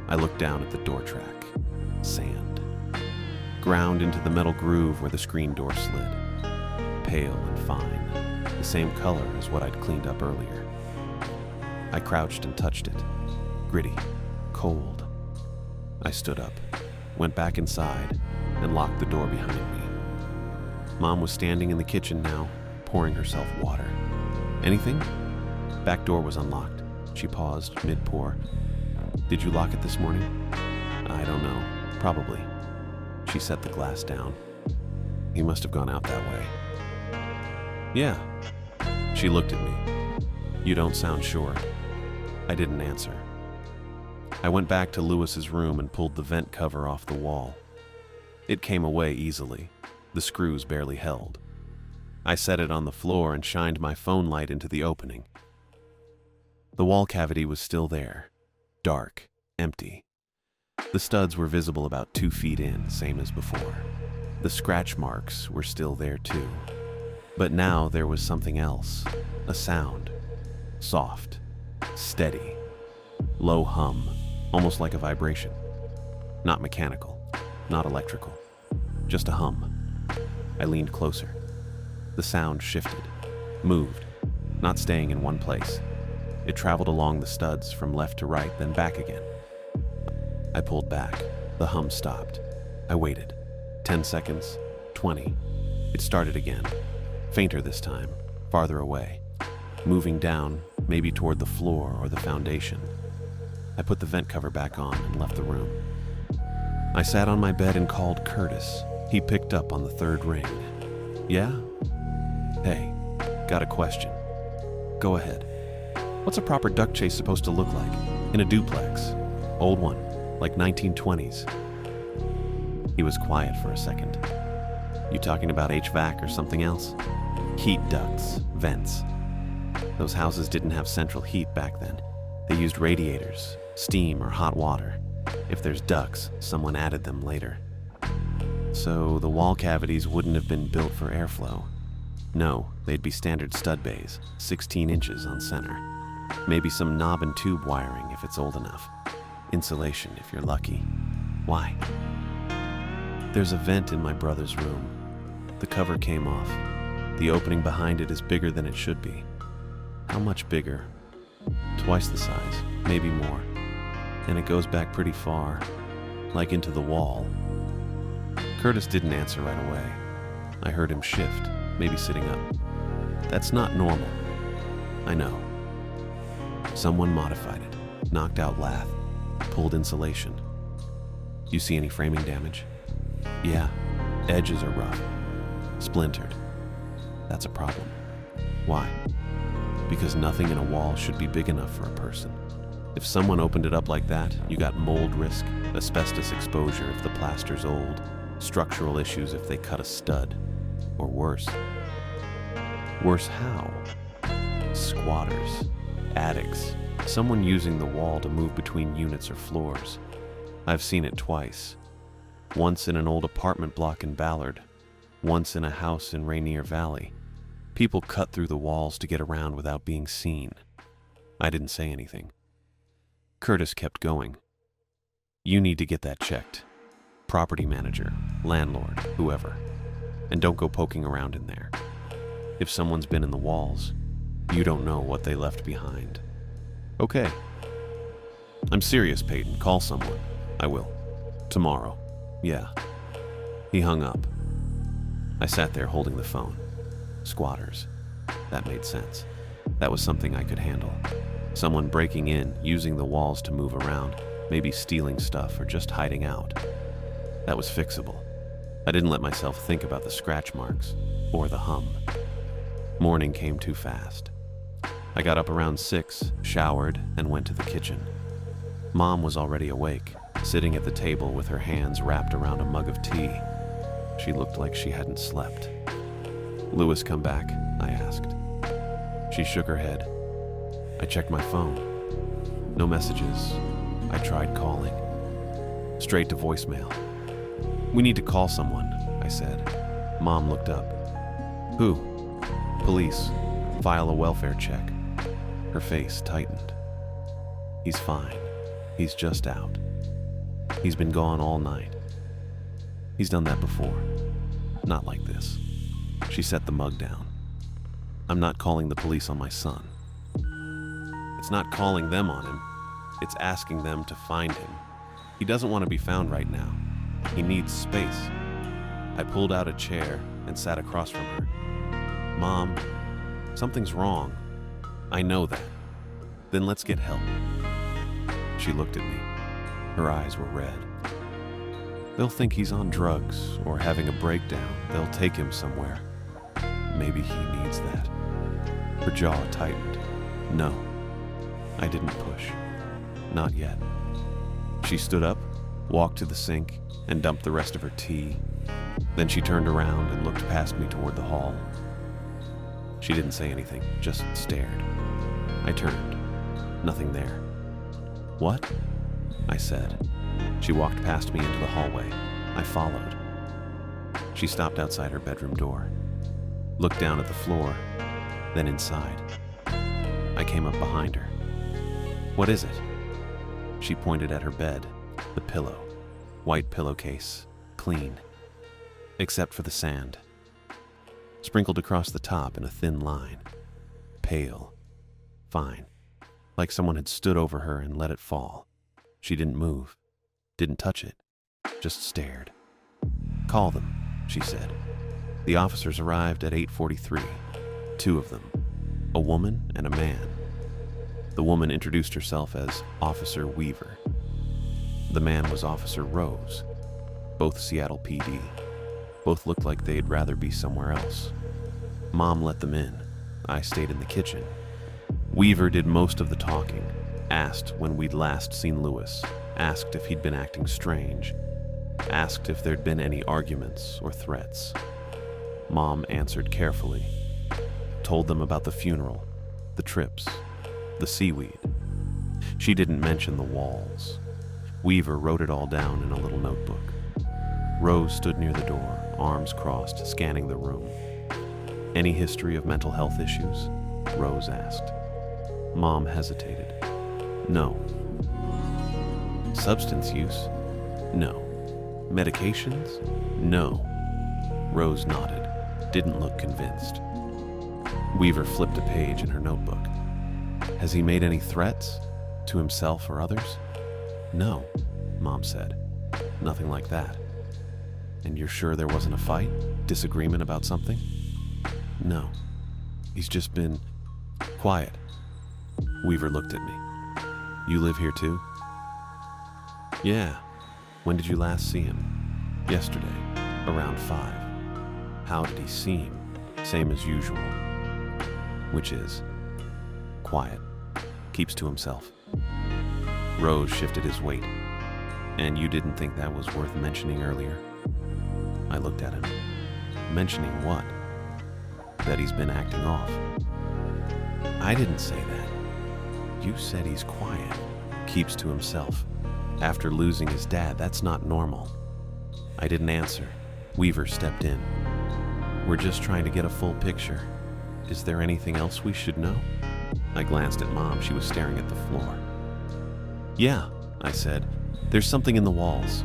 A: I looked down at the door track. Sand. Ground into the metal groove where the screen door slid. Pale and fine, the same color as what I'd cleaned up earlier. I crouched and touched it. Gritty. Cold. I stood up, went back inside, and locked the door behind me. Mom was standing in the kitchen now, pouring herself water. "Anything?" Back door was unlocked. She paused, mid-pour. "Did you lock it this morning?" "I don't know. Probably." She set the glass down. "He must have gone out that way." "Yeah." She looked at me. "You don't sound sure." I didn't answer. I went back to Lewis's room and pulled the vent cover off the wall. It came away easily. The screws barely held. I set it on the floor and shined my phone light into the opening. The wall cavity was still there. Dark. Empty. The studs were visible about 2 feet in, same as before. The scratch marks were still there too. But now there was something else. A sound. Soft. Steady. Low hum. Almost like a vibration. Not mechanical. Not electrical. Just a hum. I leaned closer. The sound shifted. Moved. Not staying in one place. It traveled along the studs from left to right, then back again. I pulled back. The hum stopped. I waited. 10 seconds. 20. It started again. Fainter this time. Farther away. Moving down, maybe toward the floor or the foundation. I put the vent cover back on and left the room. I sat on my bed and called Curtis. He picked up on the third ring. Yeah? Hey, got a question. Go ahead. What's a proper duck chase supposed to look like? In a duplex? Old one, like 1920s. He was quiet for a second. You talking about HVAC or something else? Heat ducts, vents. Those houses didn't have central heat back then. They used radiators, steam, or hot water. If there's ducts, someone added them later. So the wall cavities wouldn't have been built for airflow. No, they'd be standard stud bays, 16 inches on center. Maybe some knob and tube wiring if it's old enough. Insulation if you're lucky. Why? There's a vent in my brother's room. The cover came off. The opening behind it is bigger than it should be. How much bigger? Twice the size, maybe more. And it goes back pretty far, like into the wall. Curtis didn't answer right away. I heard him shift, maybe sitting up. That's not normal. I know. Someone modified it, knocked out lath, pulled insulation. You see any framing damage? Yeah, edges are rough, splintered. That's a problem. Why? Because nothing in a wall should be big enough for a person. If someone opened it up like that, you got mold risk, asbestos exposure if the plaster's old, structural issues if they cut a stud, or worse. Worse how? Squatters, addicts, someone using the wall to move between units or floors. I've seen it twice. Once in an old apartment block in Ballard, once in a house in Rainier Valley. People cut through the walls to get around without being seen. I didn't say anything. Curtis kept going. You need to get that checked. Property manager, landlord, whoever. And don't go poking around in there. If someone's been in the walls, you don't know what they left behind. Okay. I'm serious, Peyton. Call someone. I will. Tomorrow. Yeah. He hung up. I sat there holding the phone. Squatters. That made sense. That was something I could handle. Someone breaking in, using the walls to move around, maybe stealing stuff or just hiding out. That was fixable. I didn't let myself think about the scratch marks or the hum. Morning came too fast. I got up around 6, showered, and went to the kitchen. Mom was already awake, sitting at the table with her hands wrapped around a mug of tea. She looked like she hadn't slept. Louis come back? I asked. She shook her head. I checked my phone. No messages. I tried calling. Straight to voicemail. We need to call someone, I said. Mom looked up. Who? Police. File a welfare check. Her face tightened. He's fine. He's just out. He's been gone all night. He's done that before. Not like this. She set the mug down. I'm not calling the police on my son. It's not calling them on him. It's asking them to find him. He doesn't want to be found right now. He needs space. I pulled out a chair and sat across from her. Mom, something's wrong. I know that. Then let's get help. She looked at me. Her eyes were red. They'll think he's on drugs or having a breakdown. They'll take him somewhere. Maybe he needs that. Her jaw tightened. No, I didn't push. Not yet. She stood up, walked to the sink, and dumped the rest of her tea. Then she turned around and looked past me toward the hall. She didn't say anything, just stared. I turned. Nothing there. What? I said. She walked past me into the hallway. I followed. She stopped outside her bedroom door, looked down at the floor, then inside. I came up behind her. What is it? She pointed at her bed, the pillow, white pillowcase, clean, except for the sand, sprinkled across the top in a thin line, pale, fine, like someone had stood over her and let it fall. She didn't move, didn't touch it, just stared. Call them, she said. The officers arrived at 8:43, 2 of them, a woman and a man. The woman introduced herself as Officer Weaver. The man was Officer Rose, both Seattle PD. Both looked like they'd rather be somewhere else. Mom let them in. I stayed in the kitchen. Weaver did most of the talking, asked when we'd last seen Lewis, asked if he'd been acting strange, asked if there'd been any arguments or threats. Mom answered carefully, told them about the funeral, the trips, the seaweed. She didn't mention the walls. Weaver wrote it all down in a little notebook. Rose stood near the door, arms crossed, scanning the room. Any history of mental health issues? Rose asked. Mom hesitated. No. Substance use? No. Medications? No. Rose nodded, didn't look convinced. Weaver flipped a page in her notebook. Has he made any threats? To himself or others? No, Mom said. Nothing like that. And you're sure there wasn't a fight? Disagreement about something? No. He's just been quiet. Weaver looked at me. You live here too? Yeah. When did you last see him? Yesterday, around 5. How did he seem? Same as usual. Which is quiet. Keeps to himself. Rose shifted his weight. And you didn't think that was worth mentioning earlier? I looked at him. Mentioning what? That he's been acting off. I didn't say that. You said he's quiet. Keeps to himself. After losing his dad, that's not normal. I didn't answer. Weaver stepped in. We're just trying to get a full picture. Is there anything else we should know? I glanced at Mom. She was staring at the floor. Yeah, I said. There's something in the walls.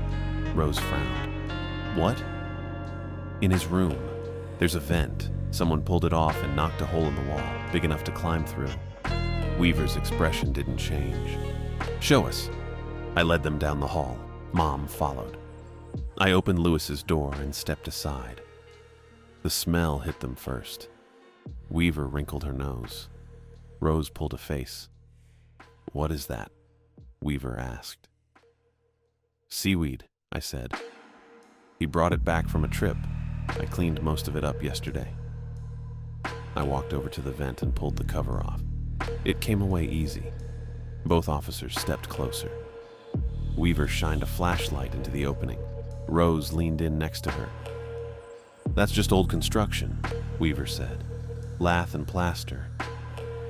A: Rose frowned. What? In his room. There's a vent. Someone pulled it off and knocked a hole in the wall, big enough to climb through. Weaver's expression didn't change. Show us. I led them down the hall. Mom followed. I opened Lewis's door and stepped aside. The smell hit them first. Weaver wrinkled her nose. Rose pulled a face. What is that? Weaver asked. Seaweed, I said. He brought it back from a trip. I cleaned most of it up yesterday. I walked over to the vent and pulled the cover off. It came away easy. Both officers stepped closer. Weaver shined a flashlight into the opening. Rose leaned in next to her. That's just old construction, Weaver said. Lath and plaster.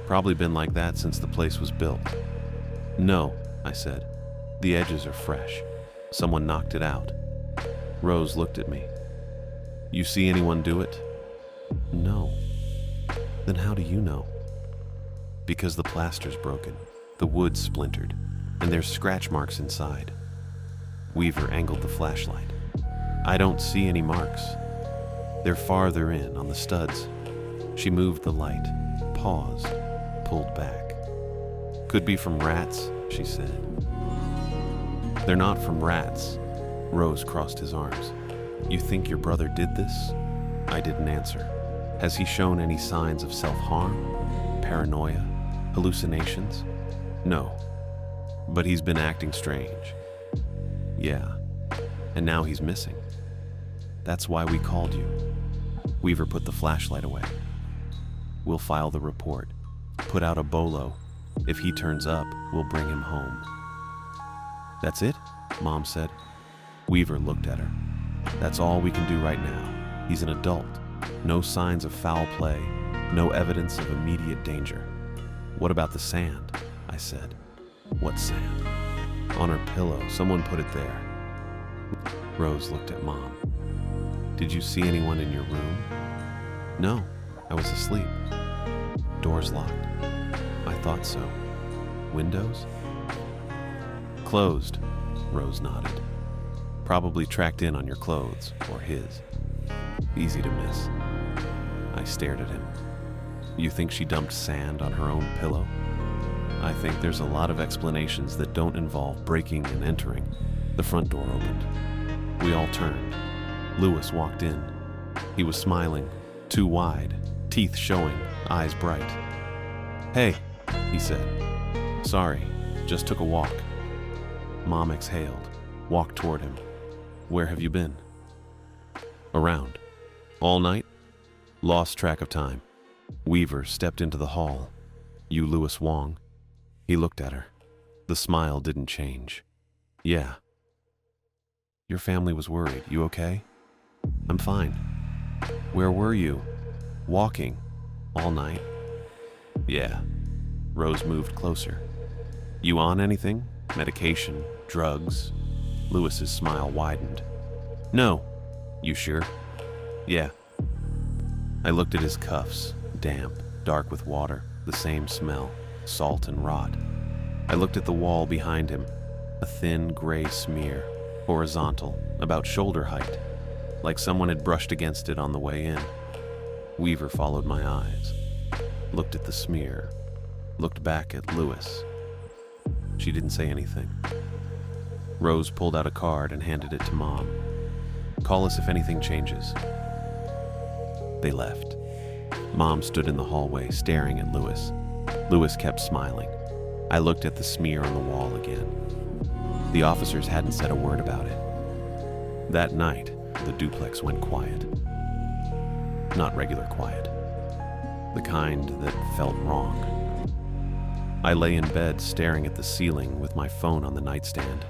A: Probably been like that since the place was built. No, I said. The edges are fresh. Someone knocked it out. Rose looked at me. You see anyone do it? No. Then how do you know? Because the plaster's broken, the wood's splintered, and there's scratch marks inside. Weaver angled the flashlight. I don't see any marks. They're farther in, on the studs. She moved the light, paused, pulled back. Could be from rats, she said. They're not from rats. Rose crossed his arms. You think your brother did this? I didn't answer. Has he shown any signs of self-harm, paranoia, hallucinations? No. But he's been acting strange. Yeah. And now he's missing. That's why we called you. Weaver put the flashlight away. We'll file the report. Put out a bolo. If he turns up, we'll bring him home. That's it? Mom said. Weaver looked at her. That's all we can do right now. He's an adult. No signs of foul play. No evidence of immediate danger. What about the sand? I said. What sand? On her pillow. Someone put it there. Rose looked at Mom. Did you see anyone in your room? No, I was asleep. Doors locked. I thought so. Windows? Closed, Rose nodded. Probably tracked in on your clothes, or his. Easy to miss. I stared at him. You think she dumped sand on her own pillow? I think there's a lot of explanations that don't involve breaking and entering. The front door opened. We all turned. Lewis walked in. He was smiling, too wide, teeth showing, eyes bright. Hey, he said. Sorry, just took a walk. Mom exhaled, walked toward him. Where have you been? Around. All night? Lost track of time. Weaver stepped into the hall. You Louis Wong? He looked at her. The smile didn't change. Yeah. Your family was worried. You okay? I'm fine. Where were you? Walking. All night. Yeah. Rose moved closer. You on anything? Medication? Drugs? Louis's smile widened. No. You sure? Yeah. I looked at his cuffs, damp, dark with water, the same smell, salt and rot. I looked at the wall behind him, a thin gray smear, horizontal, about shoulder height, like someone had brushed against it on the way in. Weaver followed my eyes, looked at the smear, looked back at Louis. She didn't say anything. Rose pulled out a card and handed it to Mom. Call us if anything changes. They left. Mom stood in the hallway staring at Louis. Louis kept smiling. I looked at the smear on the wall again. The officers hadn't said a word about it. That night, the duplex went quiet. Not regular quiet. The kind that felt wrong. I lay in bed staring at the ceiling with my phone on the nightstand,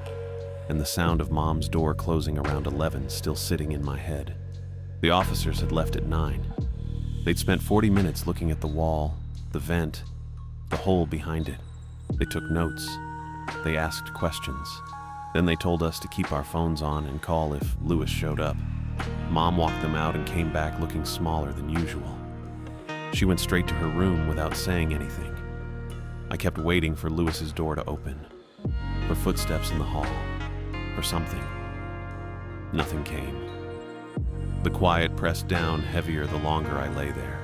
A: and the sound of Mom's door closing around 11 still sitting in my head. The officers had left at 9. They'd spent 40 minutes looking at the wall, the vent, the hole behind it. They took notes. They asked questions. Then they told us to keep our phones on and call if Louis showed up. Mom walked them out and came back looking smaller than usual. She went straight to her room without saying anything. I kept waiting for Louis's door to open, for footsteps in the hall, or something. Nothing came. The quiet pressed down heavier the longer I lay there.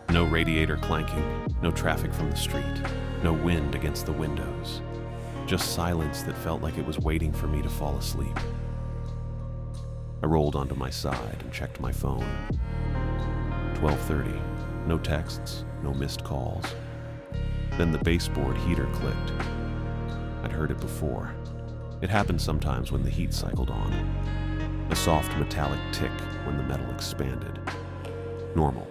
A: No radiator clanking, no traffic from the street, no wind against the windows. Just silence that felt like it was waiting for me to fall asleep. I rolled onto my side and checked my phone. 12:30. No texts, no missed calls. Then the baseboard heater clicked. I'd heard it before. It happened sometimes when the heat cycled on. A soft metallic tick when the metal expanded. Normal.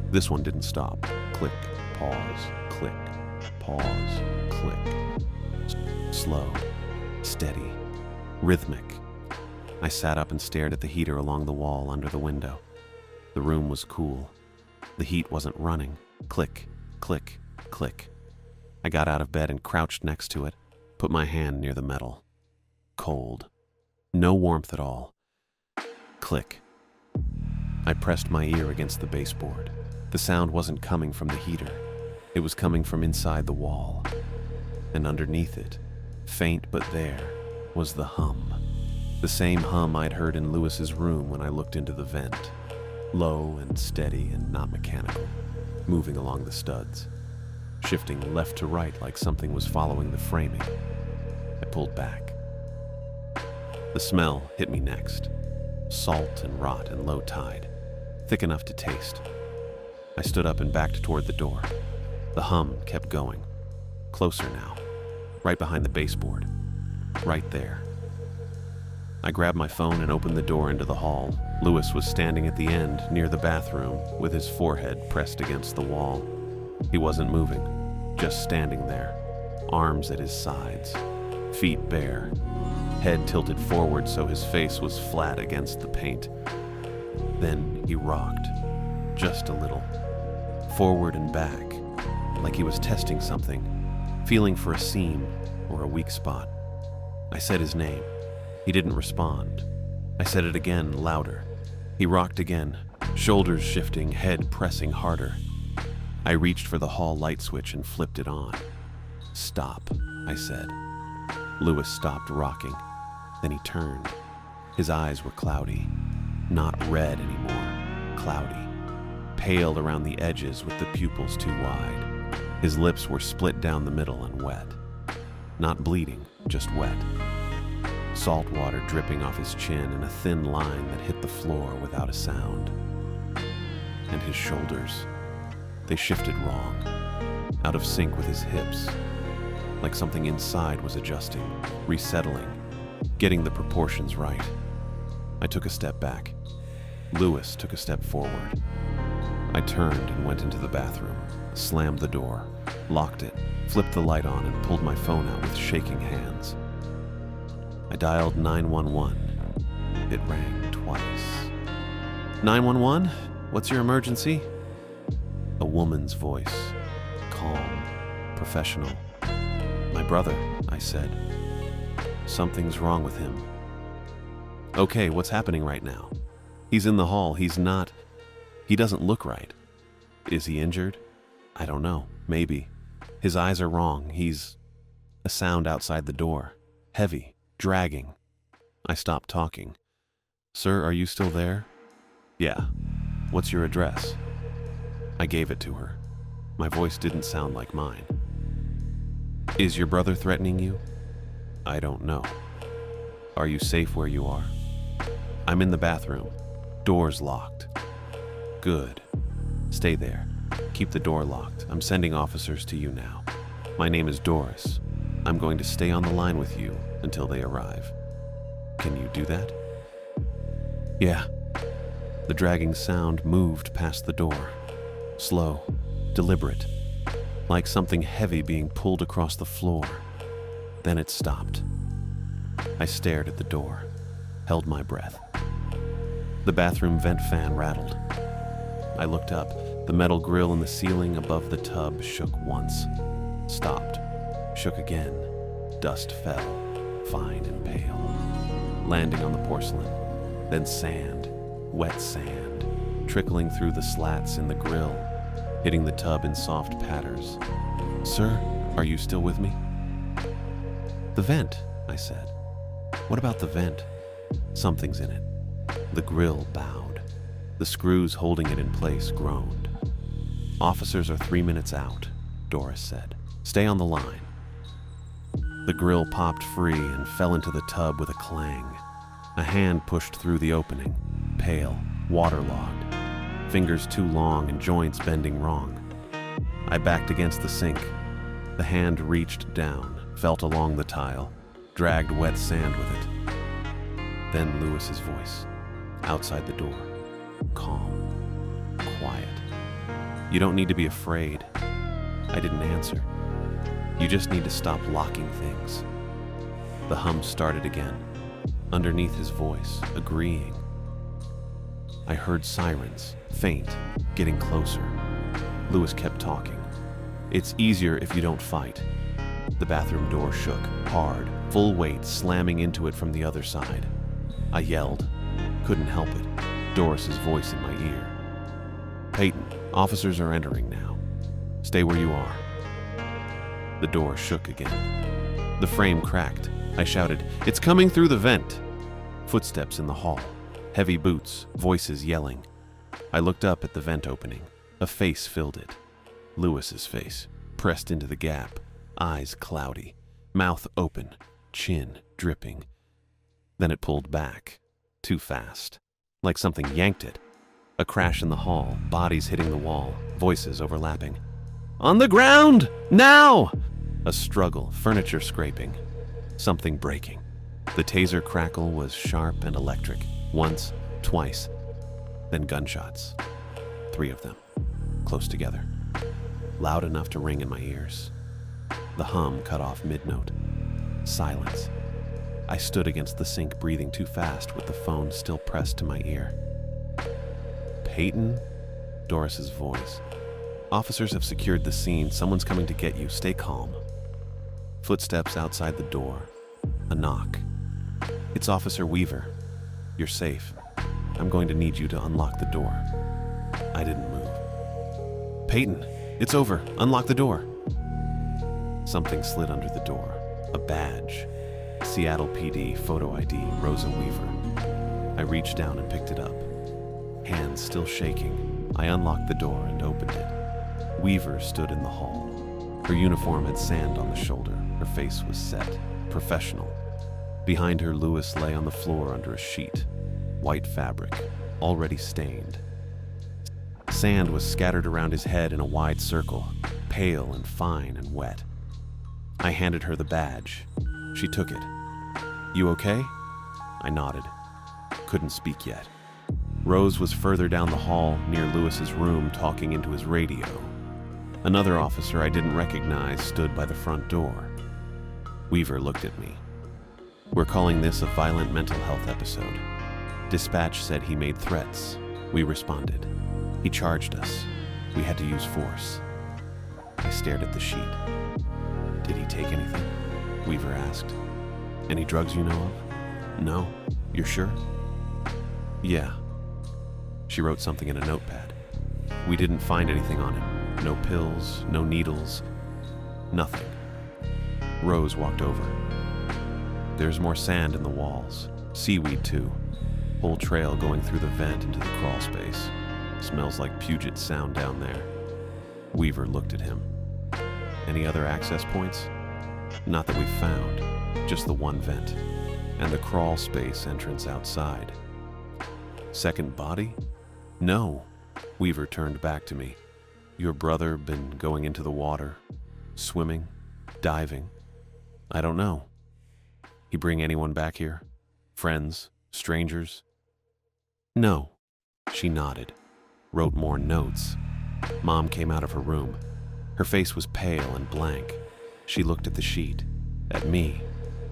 A: This one didn't stop. Click, pause, click, pause, click. Slow, steady, rhythmic. I sat up and stared at the heater along the wall under the window. The room was cool. The heat wasn't running. Click, click, click. I got out of bed and crouched next to it, put my hand near the metal. Cold. No warmth at all. Click. I pressed my ear against the baseboard. The sound wasn't coming from the heater. It was coming from inside the wall. And underneath it, faint but there, was the hum. The same hum I'd heard in Louis's room when I looked into the vent. Low and steady and not mechanical, moving along the studs, shifting left to right like something was following the framing. I pulled back. The smell hit me next. Salt and rot and low tide, thick enough to taste. I stood up and backed toward the door. The hum kept going. Closer now, right behind the baseboard. Right there. I grabbed my phone and opened the door into the hall. Louis was standing at the end, near the bathroom, with his forehead pressed against the wall. He wasn't moving, just standing there, arms at his sides, feet bare, head tilted forward so his face was flat against the paint. Then he rocked, just a little, forward and back, like he was testing something, feeling for a seam or a weak spot. I said his name. He didn't respond. I said it again, louder. He rocked again, shoulders shifting, head pressing harder. I reached for the hall light switch and flipped it on. Stop, I said. Louis stopped rocking. Then he turned. His eyes were cloudy. Not red anymore, cloudy. Pale around the edges with the pupils too wide. His lips were split down the middle and wet. Not bleeding, just wet. Salt water dripping off his chin and a thin line that hit the floor without a sound. And his shoulders. They shifted wrong, out of sync with his hips. like something inside was adjusting, resettling, getting the proportions right. I took a step back. Lewis took a step forward. I turned and went into the bathroom, slammed the door, locked it, flipped the light on, and pulled my phone out with shaking hands. I dialed 911. It rang twice. 911? What's your emergency? A woman's voice, calm, professional. My brother, I said. Something's wrong with him. Okay, what's happening right now? He's in the hall. He doesn't look right. Is he injured? I don't know. Maybe. His eyes are wrong. He's... A sound outside the door. Heavy. Dragging. I stopped talking. Sir, are you still there? Yeah. What's your address? I gave it to her. My voice didn't sound like mine. Is your brother threatening you? I don't know. Are you safe where you are? I'm in the bathroom. Door's locked. Good. Stay there. Keep the door locked. I'm sending officers to you now. My name is Doris. I'm going to stay on the line with you until they arrive. Can you do that? Yeah. The dragging sound moved past the door. Slow, deliberate, like something heavy being pulled across the floor. Then it stopped. I stared at the door, held my breath. The bathroom vent fan rattled. I looked up. The metal grill in the ceiling above the tub shook once, stopped, shook again. Dust fell, fine and pale, landing on the porcelain. Then sand, wet sand, trickling through the slats in the grill, hitting the tub in soft patters. Sir, are you still with me? The vent, I said. What about the vent? Something's in it. The grill bowed. The screws holding it in place groaned. Officers are 3 minutes out, Doris said. Stay on the line. The grill popped free and fell into the tub with a clang. A hand pushed through the opening, pale, waterlogged, fingers too long and joints bending wrong. I backed against the sink. The hand reached down, felt along the tile, dragged wet sand with it. Then Lewis's voice, outside the door, calm, quiet. You don't need to be afraid. I didn't answer. You just need to stop locking things. The hum started again, underneath his voice, agreeing. I heard sirens, faint, getting closer. Lewis kept talking. It's easier if you don't fight. The bathroom door shook, hard, full weight slamming into it from the other side. I yelled. Couldn't help it. Doris's voice in my ear. Peyton, officers are entering now. Stay where you are. The door shook again. The frame cracked. I shouted, "It's coming through the vent!" Footsteps in the hall. Heavy boots, voices yelling. I looked up at the vent opening. A face filled it. Lewis's face, pressed into the gap, eyes cloudy, mouth open, chin dripping. Then it pulled back, too fast, like something yanked it. A crash in the hall, bodies hitting the wall, voices overlapping. On the ground! Now! A struggle, furniture scraping, something breaking. The taser crackle was sharp and electric. Once, twice, then gunshots. 3 of them, close together, loud enough to ring in my ears. The hum cut off mid-note. Silence. I stood against the sink, breathing too fast with the phone still pressed to my ear. Peyton? Doris's voice. Officers have secured the scene. Someone's coming to get you. Stay calm. Footsteps outside the door. A knock. It's Officer Weaver. You're safe. I'm going to need you to unlock the door. I didn't move. Peyton, it's over. Unlock the door. Something slid under the door. A badge. Seattle PD photo ID, Rosa Weaver. I reached down and picked it up. Hands still shaking, I unlocked the door and opened it. Weaver stood in the hall. Her uniform had sand on the shoulder. Her face was set, professional. Behind her, Lewis lay on the floor under a sheet. White fabric, already stained. Sand was scattered around his head in a wide circle, pale and fine and wet. I handed her the badge. She took it. You okay? I nodded. Couldn't speak yet. Rose was further down the hall near Lewis's room talking into his radio. Another officer I didn't recognize stood by the front door. Weaver looked at me. We're calling this a violent mental health episode. Dispatch said he made threats. We responded. He charged us. We had to use force. I stared at the sheet. Did he take anything? Weaver asked. Any drugs you know of? No. You're sure? Yeah. She wrote something in a notepad. We didn't find anything on him. No pills, no needles, nothing. Rose walked over. There's more sand in the walls. Seaweed, too. Whole trail going through the vent into the crawl space. Smells like Puget Sound down there. Weaver looked at him. Any other access points? Not that we found. Just the one vent. And the crawl space entrance outside. Second body? No. Weaver turned back to me. Your brother been going into the water? Swimming? Diving? I don't know. He bring anyone back here? Friends? Strangers? No. She nodded. Wrote more notes. Mom came out of her room. Her face was pale and blank. She looked at the sheet. At me.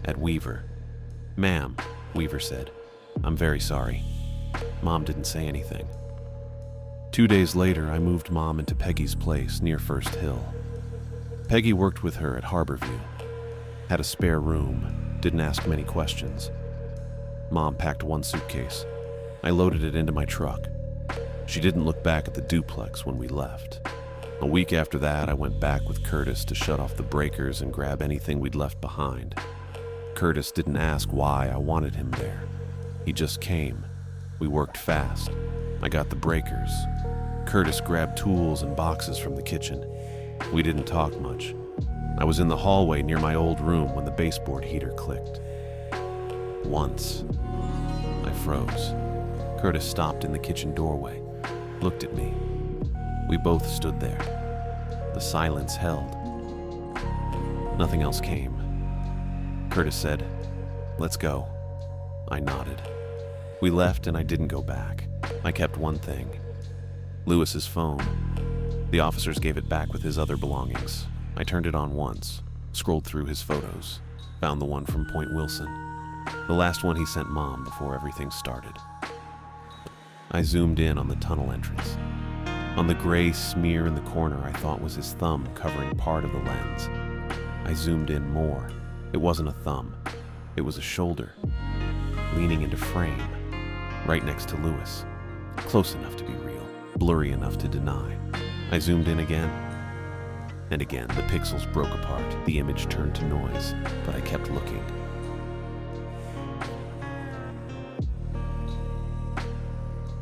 A: At Weaver. Ma'am, Weaver said. I'm very sorry. Mom didn't say anything. 2 days later, I moved Mom into Peggy's place near First Hill. Peggy worked with her at Harborview. Had a spare room, didn't ask many questions. Mom packed one suitcase. I loaded it into my truck. She didn't look back at the duplex when we left. A week after that, I went back with Curtis to shut off the breakers and grab anything we'd left behind. Curtis didn't ask why I wanted him there. He just came. We worked fast. I got the breakers. Curtis grabbed tools and boxes from the kitchen. We didn't talk much. I was in the hallway near my old room when the baseboard heater clicked. Once. I froze. Curtis stopped in the kitchen doorway, looked at me. We both stood there. The silence held. Nothing else came. Curtis said, "Let's go." I nodded. We left and I didn't go back. I kept one thing. Lewis's phone. The officers gave it back with his other belongings. I turned it on once, scrolled through his photos, found the one from Point Wilson, the last one he sent Mom before everything started. I zoomed in on the tunnel entrance. On the gray smear in the corner I thought was his thumb covering part of the lens. I zoomed in more. It wasn't a thumb. It was a shoulder, leaning into frame, right next to Lewis. Close enough to be real, blurry enough to deny. I zoomed in again, and again the pixels broke apart. The image turned to noise, but I kept looking.